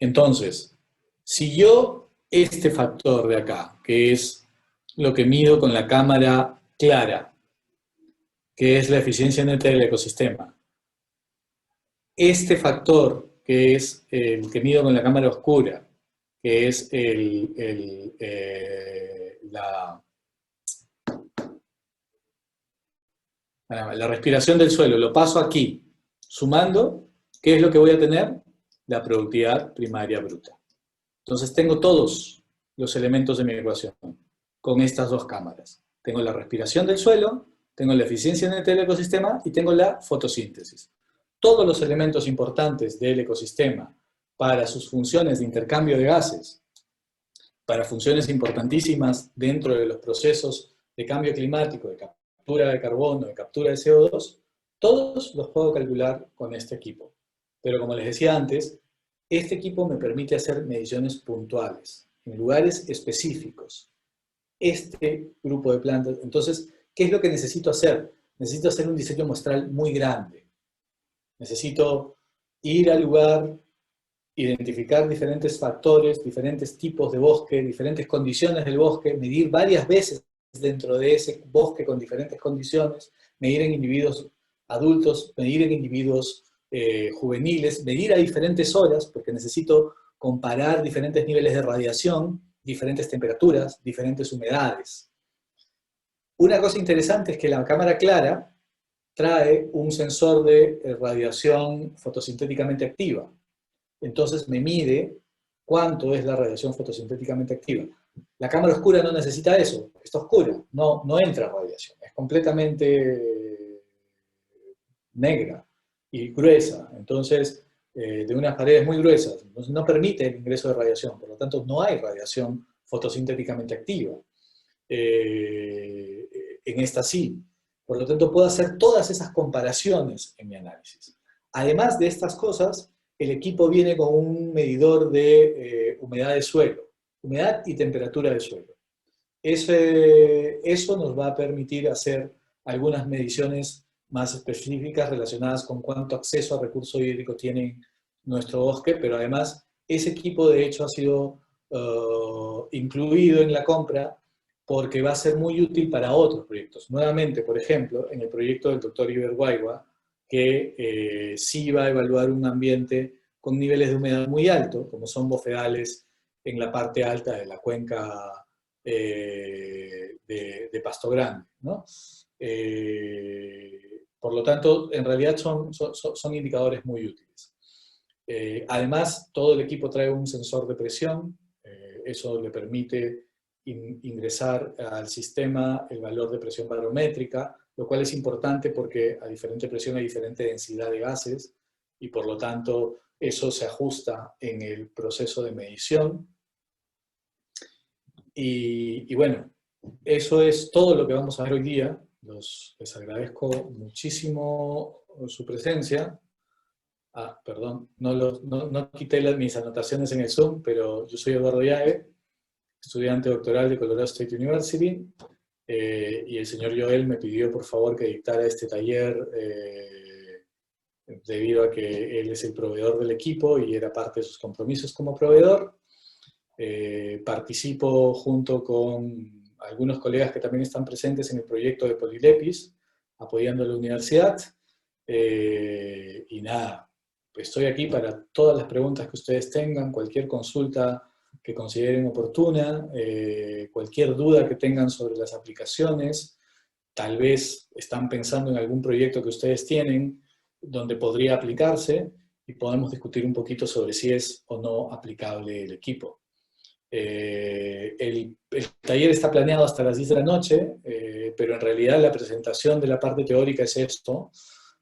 Entonces, si yo este factor de acá, que es lo que mido con la cámara clara, que es la eficiencia neta del ecosistema, este factor, que es el que mido con la cámara oscura, que es la respiración del suelo, lo paso aquí, sumando, ¿qué es lo que voy a tener? La productividad primaria bruta. Entonces tengo todos los elementos de mi ecuación con estas dos cámaras. Tengo la respiración del suelo, tengo la eficiencia neta del ecosistema y tengo la fotosíntesis. Todos los elementos importantes del ecosistema para sus funciones de intercambio de gases, para funciones importantísimas dentro de los procesos de cambio climático, de captura de carbono, de captura de CO2, todos los puedo calcular con este equipo. Pero como les decía antes, este equipo me permite hacer mediciones puntuales, en lugares específicos. Este grupo de plantas. Entonces, ¿qué es lo que necesito hacer? Necesito hacer un diseño muestral muy grande. Necesito ir al lugar, identificar diferentes factores, diferentes tipos de bosque, diferentes condiciones del bosque, medir varias veces dentro de ese bosque con diferentes condiciones, medir en individuos adultos, medir en individuos juveniles, medir a diferentes horas, porque necesito comparar diferentes niveles de radiación, diferentes temperaturas, diferentes humedades. Una cosa interesante es que la cámara clara trae un sensor de radiación fotosintéticamente activa. Entonces me mide cuánto es la radiación fotosintéticamente activa. La cámara oscura no necesita eso, está oscura, no entra radiación, es completamente negra y gruesa, entonces de unas paredes muy gruesas, entonces no permite el ingreso de radiación, por lo tanto no hay radiación fotosintéticamente activa. En esta sí. Por lo tanto, puedo hacer todas esas comparaciones en mi análisis. Además de estas cosas, el equipo viene con un medidor de humedad de suelo, humedad y temperatura de suelo. Eso nos va a permitir hacer algunas mediciones más específicas relacionadas con cuánto acceso a recurso hídrico tiene nuestro bosque, pero además ese equipo de hecho ha sido incluido en la compra porque va a ser muy útil para otros proyectos. Nuevamente, por ejemplo, en el proyecto del doctor Iber Guaigua, que sí va a evaluar un ambiente con niveles de humedad muy altos, como son bofedales en la parte alta de la cuenca de Pasto Grande, ¿no? Por lo tanto, en realidad son indicadores muy útiles. Además, todo el equipo trae un sensor de presión, eso le permite ingresar al sistema el valor de presión barométrica, lo cual es importante porque a diferente presión hay diferente densidad de gases y por lo tanto eso se ajusta en el proceso de medición. Y bueno, eso es todo lo que vamos a ver hoy día. Les agradezco muchísimo su presencia. Perdón, no quité mis anotaciones en el Zoom, pero yo soy Eduardo Yague, estudiante doctoral de Colorado State University, y el señor Joel me pidió por favor que dictara este taller debido a que él es el proveedor del equipo y era parte de sus compromisos como proveedor. Participo junto con algunos colegas que también están presentes en el proyecto de Polilepis, apoyando a la universidad, y nada, estoy aquí para todas las preguntas que ustedes tengan, cualquier consulta que consideren oportuna, cualquier duda que tengan sobre las aplicaciones, tal vez están pensando en algún proyecto que ustedes tienen donde podría aplicarse y podemos discutir un poquito sobre si es o no aplicable el equipo. El taller está planeado hasta las 10 de la noche, pero en realidad la presentación de la parte teórica es esto.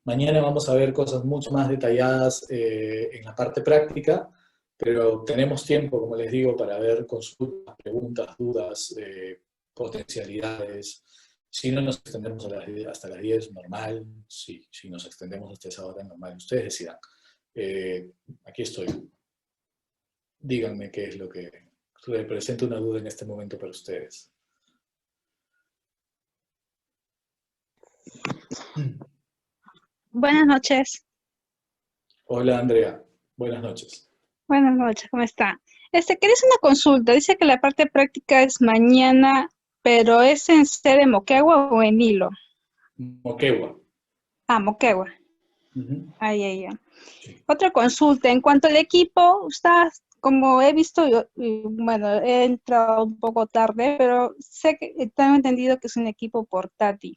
Mañana vamos a ver cosas mucho más detalladas en la parte práctica, pero tenemos tiempo, como les digo, para ver consultas, preguntas, dudas, potencialidades. Si no nos extendemos hasta las 10, normal. Si nos extendemos hasta esa hora, normal. Ustedes decidan. Aquí estoy. Díganme qué es lo que representa una duda en este momento para ustedes. Buenas noches. Hola, Andrea. Buenas noches. Buenas noches, ¿cómo está? Quería hacer una consulta. Dice que la parte práctica es mañana, pero ¿es en sede Moquegua o en Hilo? Moquegua. Ah, Moquegua. Ujú. Ahí. Sí. Otra consulta. En cuanto al equipo, está, como he visto, bueno, he entrado un poco tarde, pero sé que tengo entendido que es un equipo portátil.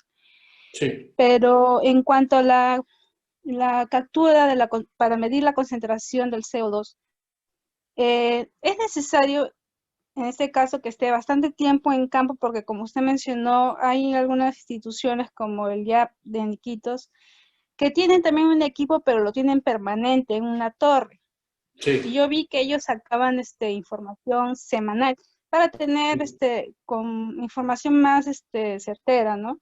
Sí. Pero en cuanto a la captura para medir la concentración del CO2, es necesario en este caso que esté bastante tiempo en campo porque como usted mencionó, hay algunas instituciones como el IAP de Iquitos que tienen también un equipo pero lo tienen permanente en una torre. Y Sí. yo vi que ellos sacaban información semanal para tener con información más certera, ¿no?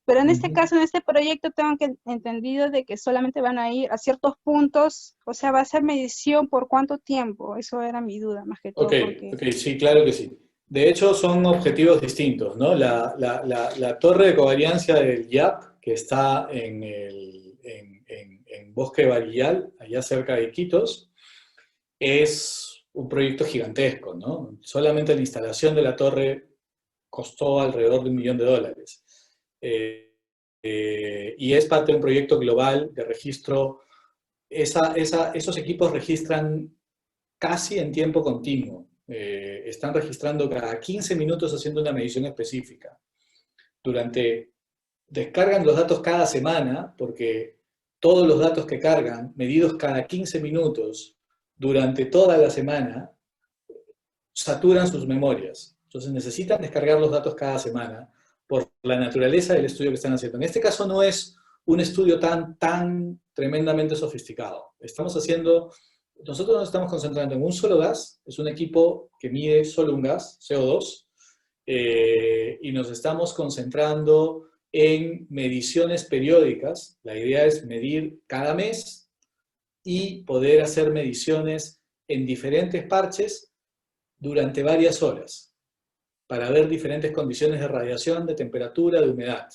Pero en este Ujú. caso, en este proyecto, tengo entendido de que solamente van a ir a ciertos puntos, o sea, va a ser medición por cuánto tiempo. Eso era mi duda, más que Ok, todo, porque... ok, sí, claro que sí. De hecho, son objetivos distintos, ¿no? La torre de covariancia del YAP, que está en Bosque Barillal, allá cerca de Iquitos, es un proyecto gigantesco, ¿no? Solamente la instalación de la torre costó alrededor de $1.000.000. Y es parte de un proyecto global de registro. Esos equipos registran casi en tiempo continuo. Están registrando cada 15 minutos haciendo una medición específica. Descargan los datos cada semana, porque todos los datos que cargan, medidos cada 15 minutos durante toda la semana, saturan sus memorias. Entonces necesitan descargar los datos cada semana por la naturaleza del estudio que están haciendo. En este caso no es un estudio tan tremendamente sofisticado. Nosotros nos estamos concentrando en un solo gas, es un equipo que mide solo un gas, CO2, y nos estamos concentrando en mediciones periódicas. La idea es medir cada mes y poder hacer mediciones en diferentes parches durante varias horas para ver diferentes condiciones de radiación, de temperatura, de humedad.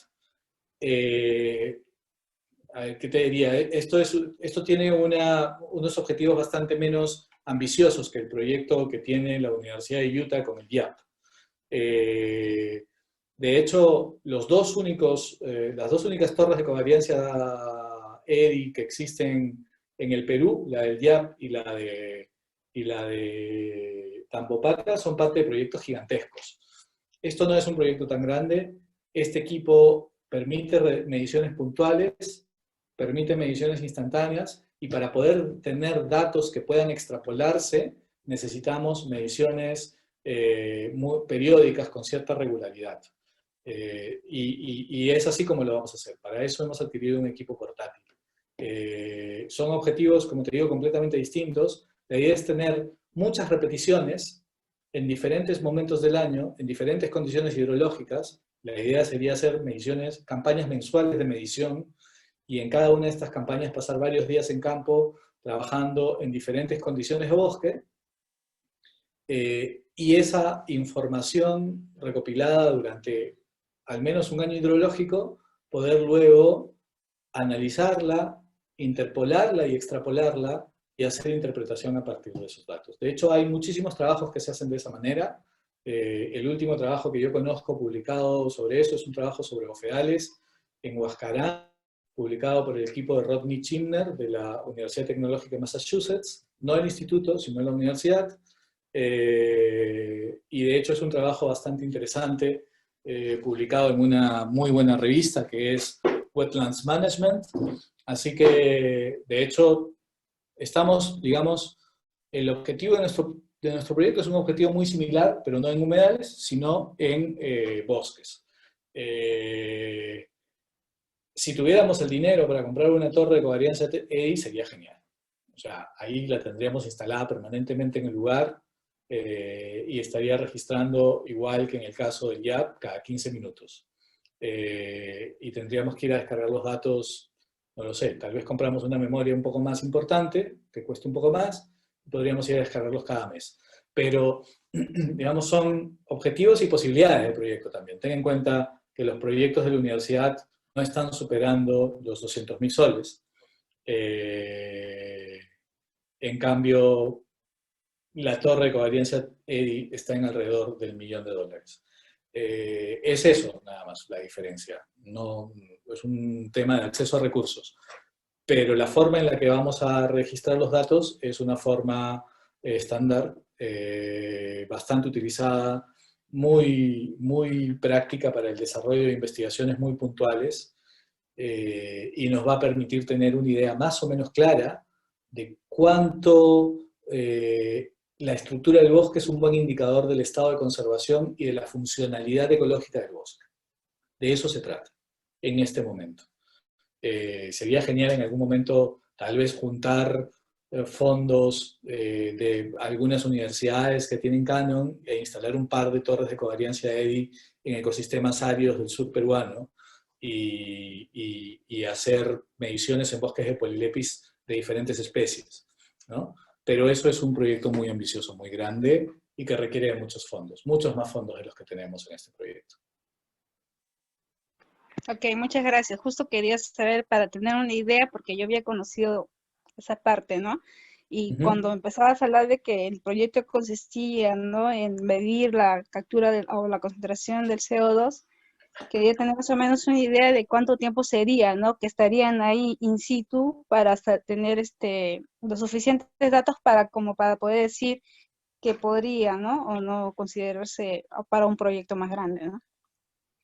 A ver, ¿qué te diría? Esto tiene unos objetivos bastante menos ambiciosos que el proyecto que tiene la Universidad de Utah con el YAP. De hecho, las dos únicas torres de covariancia EDI que existen en el Perú, la del YAP y la de Tambopata, son parte de proyectos gigantescos. Esto no es un proyecto tan grande. Este equipo permite mediciones puntuales, permite mediciones instantáneas, y para poder tener datos que puedan extrapolarse, necesitamos mediciones periódicas con cierta regularidad. Y es así como lo vamos a hacer. Para eso hemos adquirido un equipo portátil. Son objetivos, como te digo, completamente distintos. La idea es tener muchas repeticiones en diferentes momentos del año, en diferentes condiciones hidrológicas. La idea sería hacer mediciones, campañas mensuales de medición, y en cada una de estas campañas pasar varios días en campo trabajando en diferentes condiciones de bosque, y esa información recopilada durante al menos un año hidrológico, poder luego analizarla, interpolarla y extrapolarla y hacer interpretación a partir de esos datos. De hecho, hay muchísimos trabajos que se hacen de esa manera. El último trabajo que yo conozco publicado sobre eso es un trabajo sobre bofedales en Huascarán, publicado por el equipo de Rodney Chimner de la Universidad Tecnológica de Massachusetts, no el instituto, sino la universidad. Y de hecho es un trabajo bastante interesante, publicado en una muy buena revista que es Wetlands Management. Así que, de hecho, digamos, el objetivo de nuestro proyecto es un objetivo muy similar, pero no en humedales, sino en bosques. Si tuviéramos el dinero para comprar una torre de covariancia EDI, sería genial. O sea, ahí la tendríamos instalada permanentemente en el lugar, y estaría registrando igual que en el caso del YAP cada 15 minutos. Y tendríamos que ir a descargar los datos, no lo sé, tal vez compramos una memoria un poco más importante, que cueste un poco más, y podríamos ir a descargarlos cada mes. Pero, digamos, son objetivos y posibilidades del proyecto también. Ten en cuenta que los proyectos de la universidad no están superando los 200.000 soles. En cambio, la torre de covariancia EDI está en alrededor del $1.000.000. Es eso, nada más, la diferencia. No, es un tema de acceso a recursos. Pero la forma en la que vamos a registrar los datos es una forma estándar, bastante utilizada, muy práctica para el desarrollo de investigaciones muy puntuales, y nos va a permitir tener una idea más o menos clara de cuánto la estructura del bosque es un buen indicador del estado de conservación y de la funcionalidad ecológica del bosque. De eso se trata en este momento. Sería genial en algún momento tal vez juntar fondos de algunas universidades que tienen Canon e instalar un par de torres de covariancia EDI en ecosistemas áridos del sur peruano y hacer mediciones en bosques de polilepis de diferentes especies, ¿no? Pero eso es un proyecto muy ambicioso, muy grande y que requiere de muchos fondos, muchos más fondos de los que tenemos en este proyecto. Ok, muchas gracias. Justo quería saber para tener una idea, porque yo había conocido esa parte, ¿no? Y cuando empezabas a hablar de que el proyecto consistía, ¿no?, en medir la captura o la concentración del CO2, quería tener más o menos una idea de cuánto tiempo sería, ¿no?, que estarían ahí in situ para tener los suficientes datos como para poder decir que podría, ¿no?, o no considerarse para un proyecto más grande, ¿no?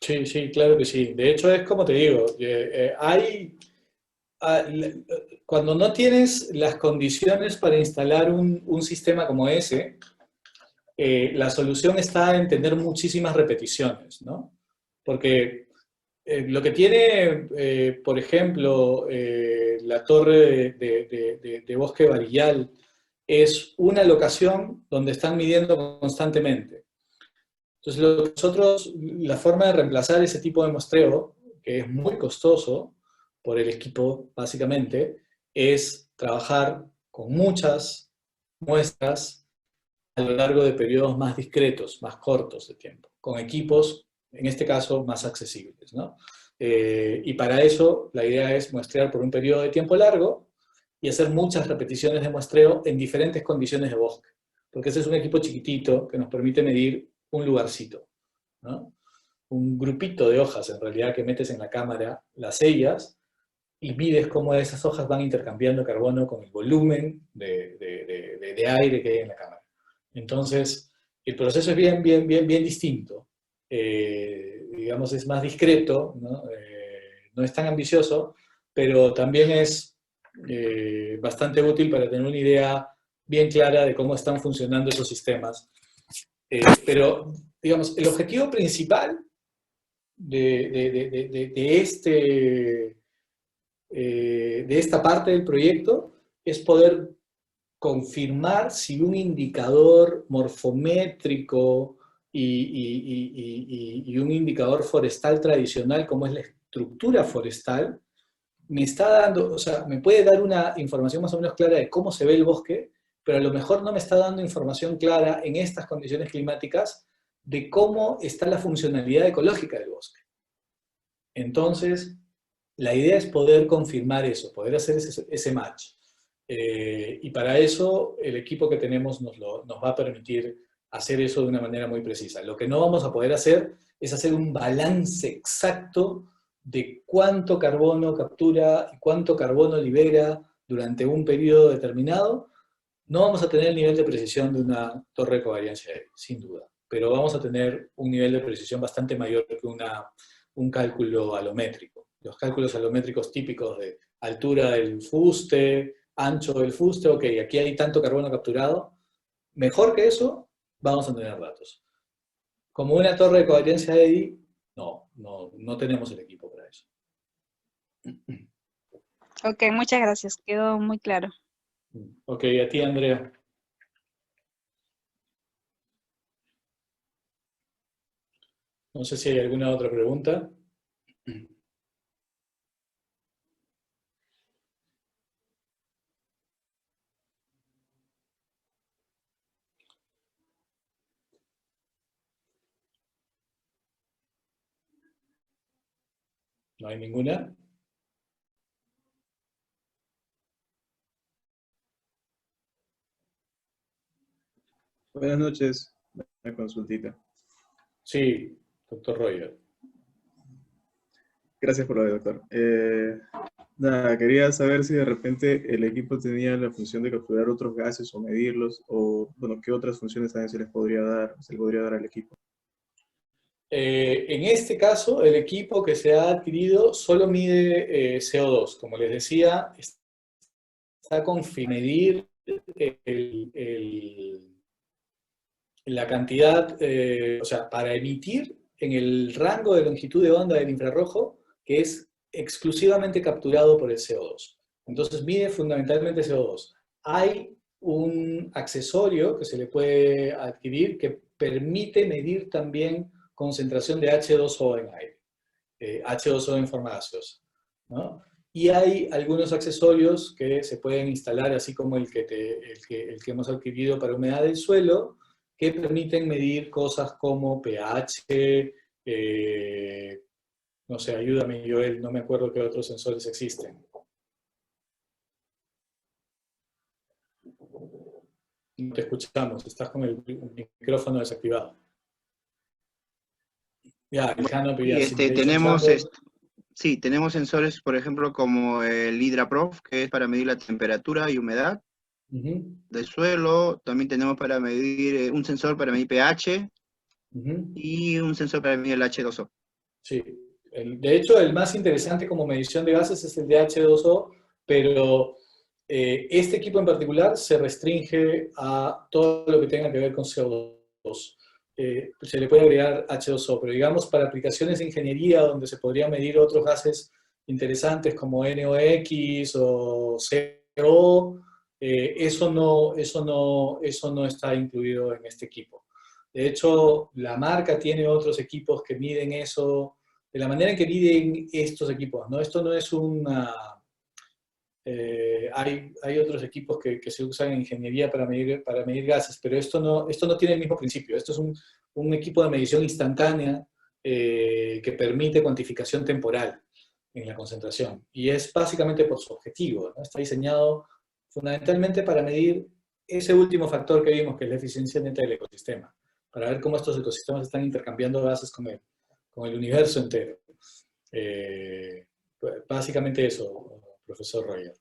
Sí, sí, claro que sí. De hecho, es como te digo, cuando no tienes las condiciones para instalar un sistema como ese, la solución está en tener muchísimas repeticiones, ¿no? Porque lo que tiene, por ejemplo, la torre de Bosque Barillal es una locación donde están midiendo constantemente. Entonces, la forma de reemplazar ese tipo de muestreo, que es muy costoso por el equipo, básicamente, es trabajar con muchas muestras a lo largo de periodos más discretos, más cortos de tiempo, con equipos, en este caso, más accesibles, ¿no? Y para eso, la idea es muestrear por un periodo de tiempo largo y hacer muchas repeticiones de muestreo en diferentes condiciones de bosque, porque ese es un equipo chiquitito que nos permite medir un lugarcito, ¿no? Un grupito de hojas, en realidad, que metes en la cámara, las sellas, y mides cómo esas hojas van intercambiando carbono con el volumen de aire que hay en la cámara. Entonces, el proceso es bien distinto. Digamos, es más discreto, ¿no? No es tan ambicioso, pero también es bastante útil para tener una idea bien clara de cómo están funcionando esos sistemas. Pero, digamos, el objetivo principal de esta parte del proyecto es poder confirmar si un indicador morfométrico y un indicador forestal tradicional, como es la estructura forestal, me está dando, o sea, me puede dar una información más o menos clara de cómo se ve el bosque, pero a lo mejor no me está dando información clara en estas condiciones climáticas de cómo está la funcionalidad ecológica del bosque. Entonces, la idea es poder confirmar eso, poder hacer ese match. Y para eso el equipo que tenemos nos va a permitir hacer eso de una manera muy precisa. Lo que no vamos a poder hacer es hacer un balance exacto de cuánto carbono captura y cuánto carbono libera durante un periodo determinado. No vamos a tener el nivel de precisión de una torre de covariancia, sin duda, pero vamos a tener un nivel de precisión bastante mayor que un cálculo alométrico. Los cálculos alométricos típicos de altura del fuste, ancho del fuste, ok, aquí hay tanto carbono capturado, mejor que eso, vamos a tener datos. Como una torre de covariancia EDI, no tenemos el equipo para eso. Ok, muchas gracias, quedó muy claro. Ok, a ti, Andrea. No sé si hay alguna otra pregunta. ¿No hay ninguna? Buenas noches, una consultita. Sí, doctor Roger. Gracias por lo de doctor. Nada, quería saber si de repente el equipo tenía la función de capturar otros gases o medirlos, o bueno, qué otras funciones también se le podría dar al equipo. En este caso, el equipo que se ha adquirido solo mide CO2. Como les decía, está con medir la cantidad, o sea, para emitir en el rango de longitud de onda del infrarrojo, que es exclusivamente capturado por el CO2. Entonces mide fundamentalmente CO2. Hay un accesorio que se le puede adquirir que permite medir también concentración de H2O en aire, H2O en forma gaseosa, ¿no? Y hay algunos accesorios que se pueden instalar, así como el que hemos adquirido para humedad del suelo, que permiten medir cosas como pH, no sé, ayúdame Joel, no me acuerdo qué otros sensores existen. No te escuchamos, estás con el micrófono desactivado. Ya, el canopy, Y ya, si me tenemos, escuchando. sí, tenemos sensores, por ejemplo, como el HydraProf, que es para medir la temperatura y humedad del suelo. También tenemos para medir un sensor para medir pH y un sensor para medir el H2O. Sí, de hecho el más interesante como medición de gases es el de H2O, pero este equipo en particular se restringe a todo lo que tenga que ver con CO2. Se le puede agregar H2O, pero digamos para aplicaciones de ingeniería donde se podría medir otros gases interesantes como NOx o CO, eso no está incluido en este equipo. De hecho, la marca tiene otros equipos que miden eso, de la manera en que miden estos equipos, ¿no? Esto no es una... hay otros equipos que se usan en ingeniería para medir gases, pero esto no tiene el mismo principio. Esto es un equipo de medición instantánea que permite cuantificación temporal en la concentración. Y es básicamente por su objetivo, ¿no? Está diseñado fundamentalmente para medir ese último factor que vimos, que es la eficiencia neta del ecosistema, para ver cómo estos ecosistemas están intercambiando gases con el universo entero. Básicamente eso, profesor Roger.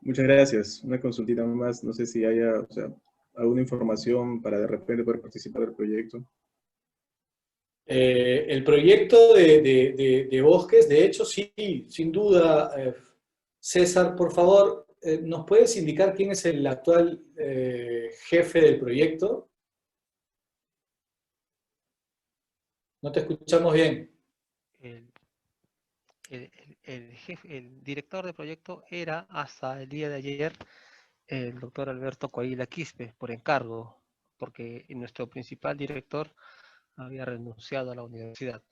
Muchas gracias. Una consultita más, no sé si haya, o sea, alguna información para de repente poder participar del proyecto. El proyecto de bosques, de hecho, sí, sin duda. César, por favor, ¿nos puedes indicar quién es el actual jefe del proyecto? No te escuchamos bien. El director de proyecto era hasta el día de ayer el doctor Alberto Coahuila Quispe, por encargo, porque nuestro principal director había renunciado a la universidad.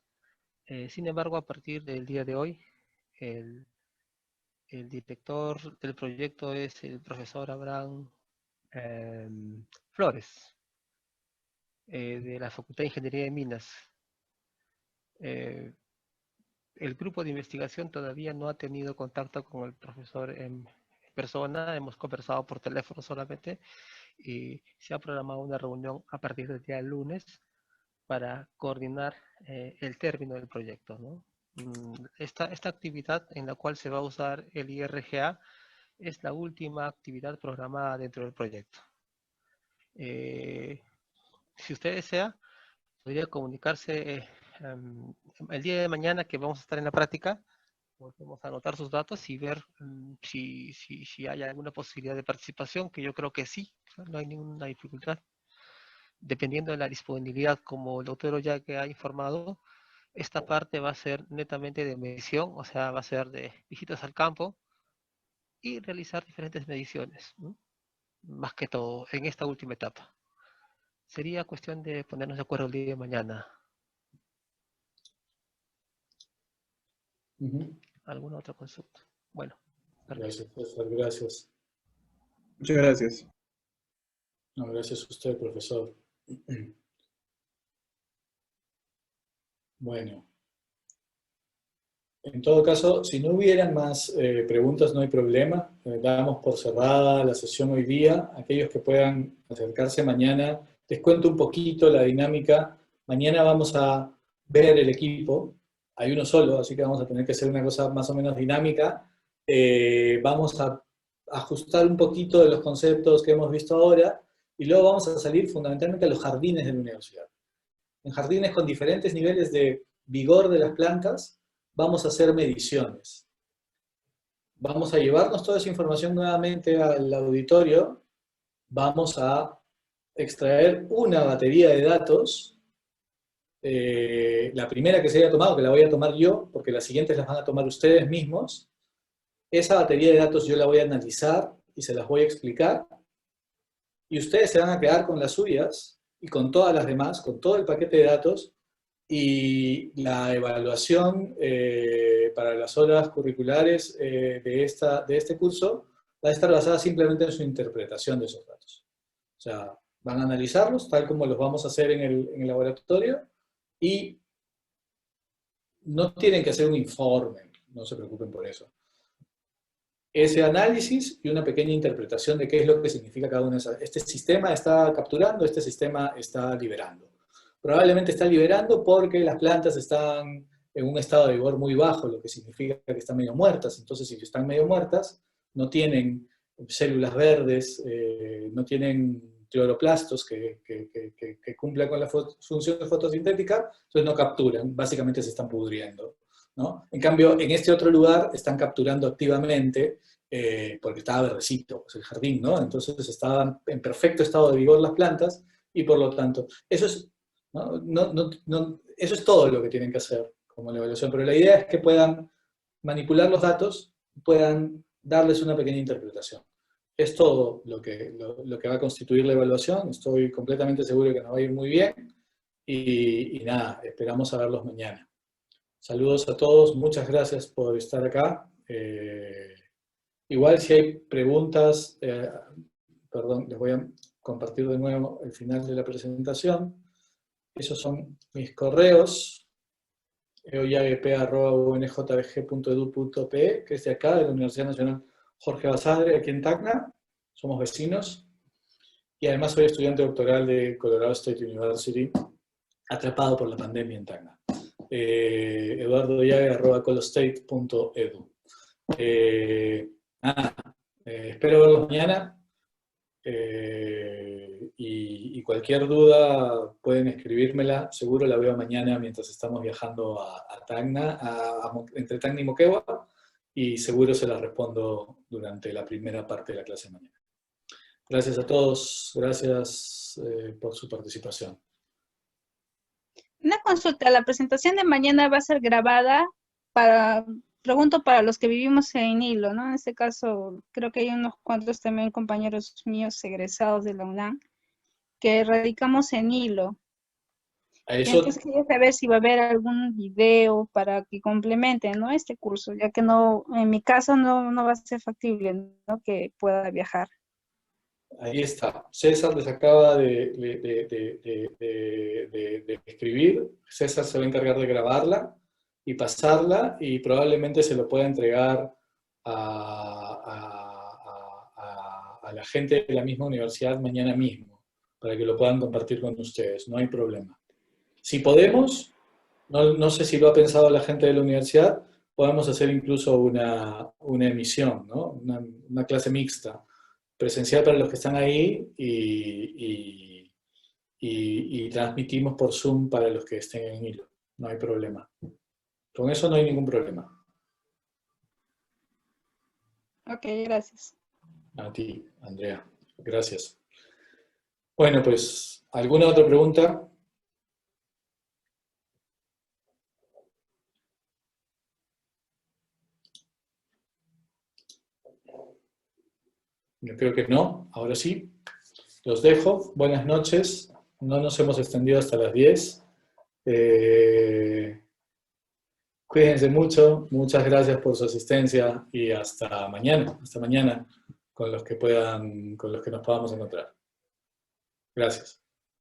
Sin embargo, a partir del día de hoy, el director del proyecto es el profesor Abraham Flores, de la Facultad de Ingeniería de Minas. El grupo de investigación todavía no ha tenido contacto con el profesor en persona, hemos conversado por teléfono solamente y se ha programado una reunión a partir del día lunes para coordinar el término del proyecto, ¿no? Esta actividad en la cual se va a usar el IRGA es la última actividad programada dentro del proyecto. Si usted desea, podría comunicarse el día de mañana que vamos a estar en la práctica. Podemos anotar sus datos y ver si hay alguna posibilidad de participación, que yo creo que sí, no hay ninguna dificultad. Dependiendo de la disponibilidad, como el doctor ya que ha informado, esta parte va a ser netamente de medición, o sea, va a ser de visitas al campo y realizar diferentes mediciones, ¿no? Más que todo en esta última etapa. Sería cuestión de ponernos de acuerdo el día de mañana. ¿Alguna otra consulta? Bueno, gracias, profesor, gracias. Muchas gracias. No, gracias a usted, profesor. Bueno. En todo caso, si no hubieran más preguntas, no hay problema. Damos por cerrada la sesión hoy día. Aquellos que puedan acercarse mañana, les cuento un poquito la dinámica. Mañana vamos a ver el equipo. Hay uno solo, así que vamos a tener que hacer una cosa más o menos dinámica. Vamos a ajustar un poquito de los conceptos que hemos visto ahora y luego vamos a salir fundamentalmente a los jardines de la universidad. En jardines con diferentes niveles de vigor de las plantas, vamos a hacer mediciones. Vamos a llevarnos toda esa información nuevamente al auditorio, vamos a extraer una batería de datos, la primera que se haya tomado, que la voy a tomar yo, porque las siguientes las van a tomar ustedes mismos. Esa batería de datos yo la voy a analizar y se las voy a explicar, y ustedes se van a quedar con las suyas, y con todas las demás, con todo el paquete de datos, y la evaluación para las horas curriculares de este curso va a estar basada simplemente en su interpretación de esos datos. O sea, van a analizarlos tal como los vamos a hacer en el laboratorio y no tienen que hacer un informe, no se preocupen por eso. Ese análisis y una pequeña interpretación de qué es lo que significa cada una de esas. Este sistema está capturando, este sistema está liberando. Probablemente está liberando porque las plantas están en un estado de vigor muy bajo, lo que significa que están medio muertas. Entonces, si están medio muertas, no tienen células verdes, no tienen cloroplastos que cumplan con la función fotosintética, entonces no capturan, básicamente se están pudriendo, ¿no? En cambio, en este otro lugar están capturando activamente, porque estaba verdecito, pues el jardín, ¿no? Entonces estaban en perfecto estado de vigor las plantas, y por lo tanto, eso es... eso es todo lo que tienen que hacer como la evaluación, pero la idea es que puedan manipular los datos, puedan darles una pequeña interpretación. Es todo lo que va a constituir la evaluación. Estoy completamente seguro de que nos va a ir muy bien, y nada, esperamos a verlos mañana. Saludos a todos, muchas gracias por estar acá. Igual si hay preguntas, perdón, les voy a compartir de nuevo el final de la presentación. Esos son mis correos, eoyagp@unjbg.edu.pe, que es de acá, de la Universidad Nacional Jorge Basadre, aquí en Tacna. Somos vecinos. Y además soy estudiante doctoral de Colorado State University, atrapado por la pandemia en Tacna. eduardoyague@colostate.edu. Espero verlos mañana. Y cualquier duda pueden escribírmela, seguro la veo mañana mientras estamos viajando a Tacna, entre Tacna y Moquegua, y seguro se la respondo durante la primera parte de la clase de mañana. Gracias a todos, gracias por su participación. Una consulta, la presentación de mañana va a ser grabada pregunto para los que vivimos en Hilo, ¿no? En este caso, creo que hay unos cuantos también compañeros míos egresados de la UNAM que radicamos en Hilo. Entonces quería saber si va a haber algún video para que complementen, ¿no?, este curso, ya que no, en mi caso no va a ser factible, ¿no?, que pueda viajar. Ahí está. César les acaba de escribir. César se va a encargar de grabarla y pasarla, y probablemente se lo pueda entregar a la gente de la misma universidad mañana mismo, para que lo puedan compartir con ustedes. No hay problema. Si podemos, no sé si lo ha pensado la gente de la universidad, podemos hacer incluso una emisión, ¿no? Una clase mixta, presencial para los que están ahí, y transmitimos por Zoom para los que estén en Hilo. No hay problema. Con eso no hay ningún problema. Ok, gracias. A ti, Andrea. Gracias. Bueno, pues, ¿alguna otra pregunta? Yo creo que no. Ahora sí. Los dejo. Buenas noches. No nos hemos extendido hasta las 10. Cuídense mucho. Muchas gracias por su asistencia y hasta mañana. Hasta mañana con los que nos podamos encontrar. Gracias.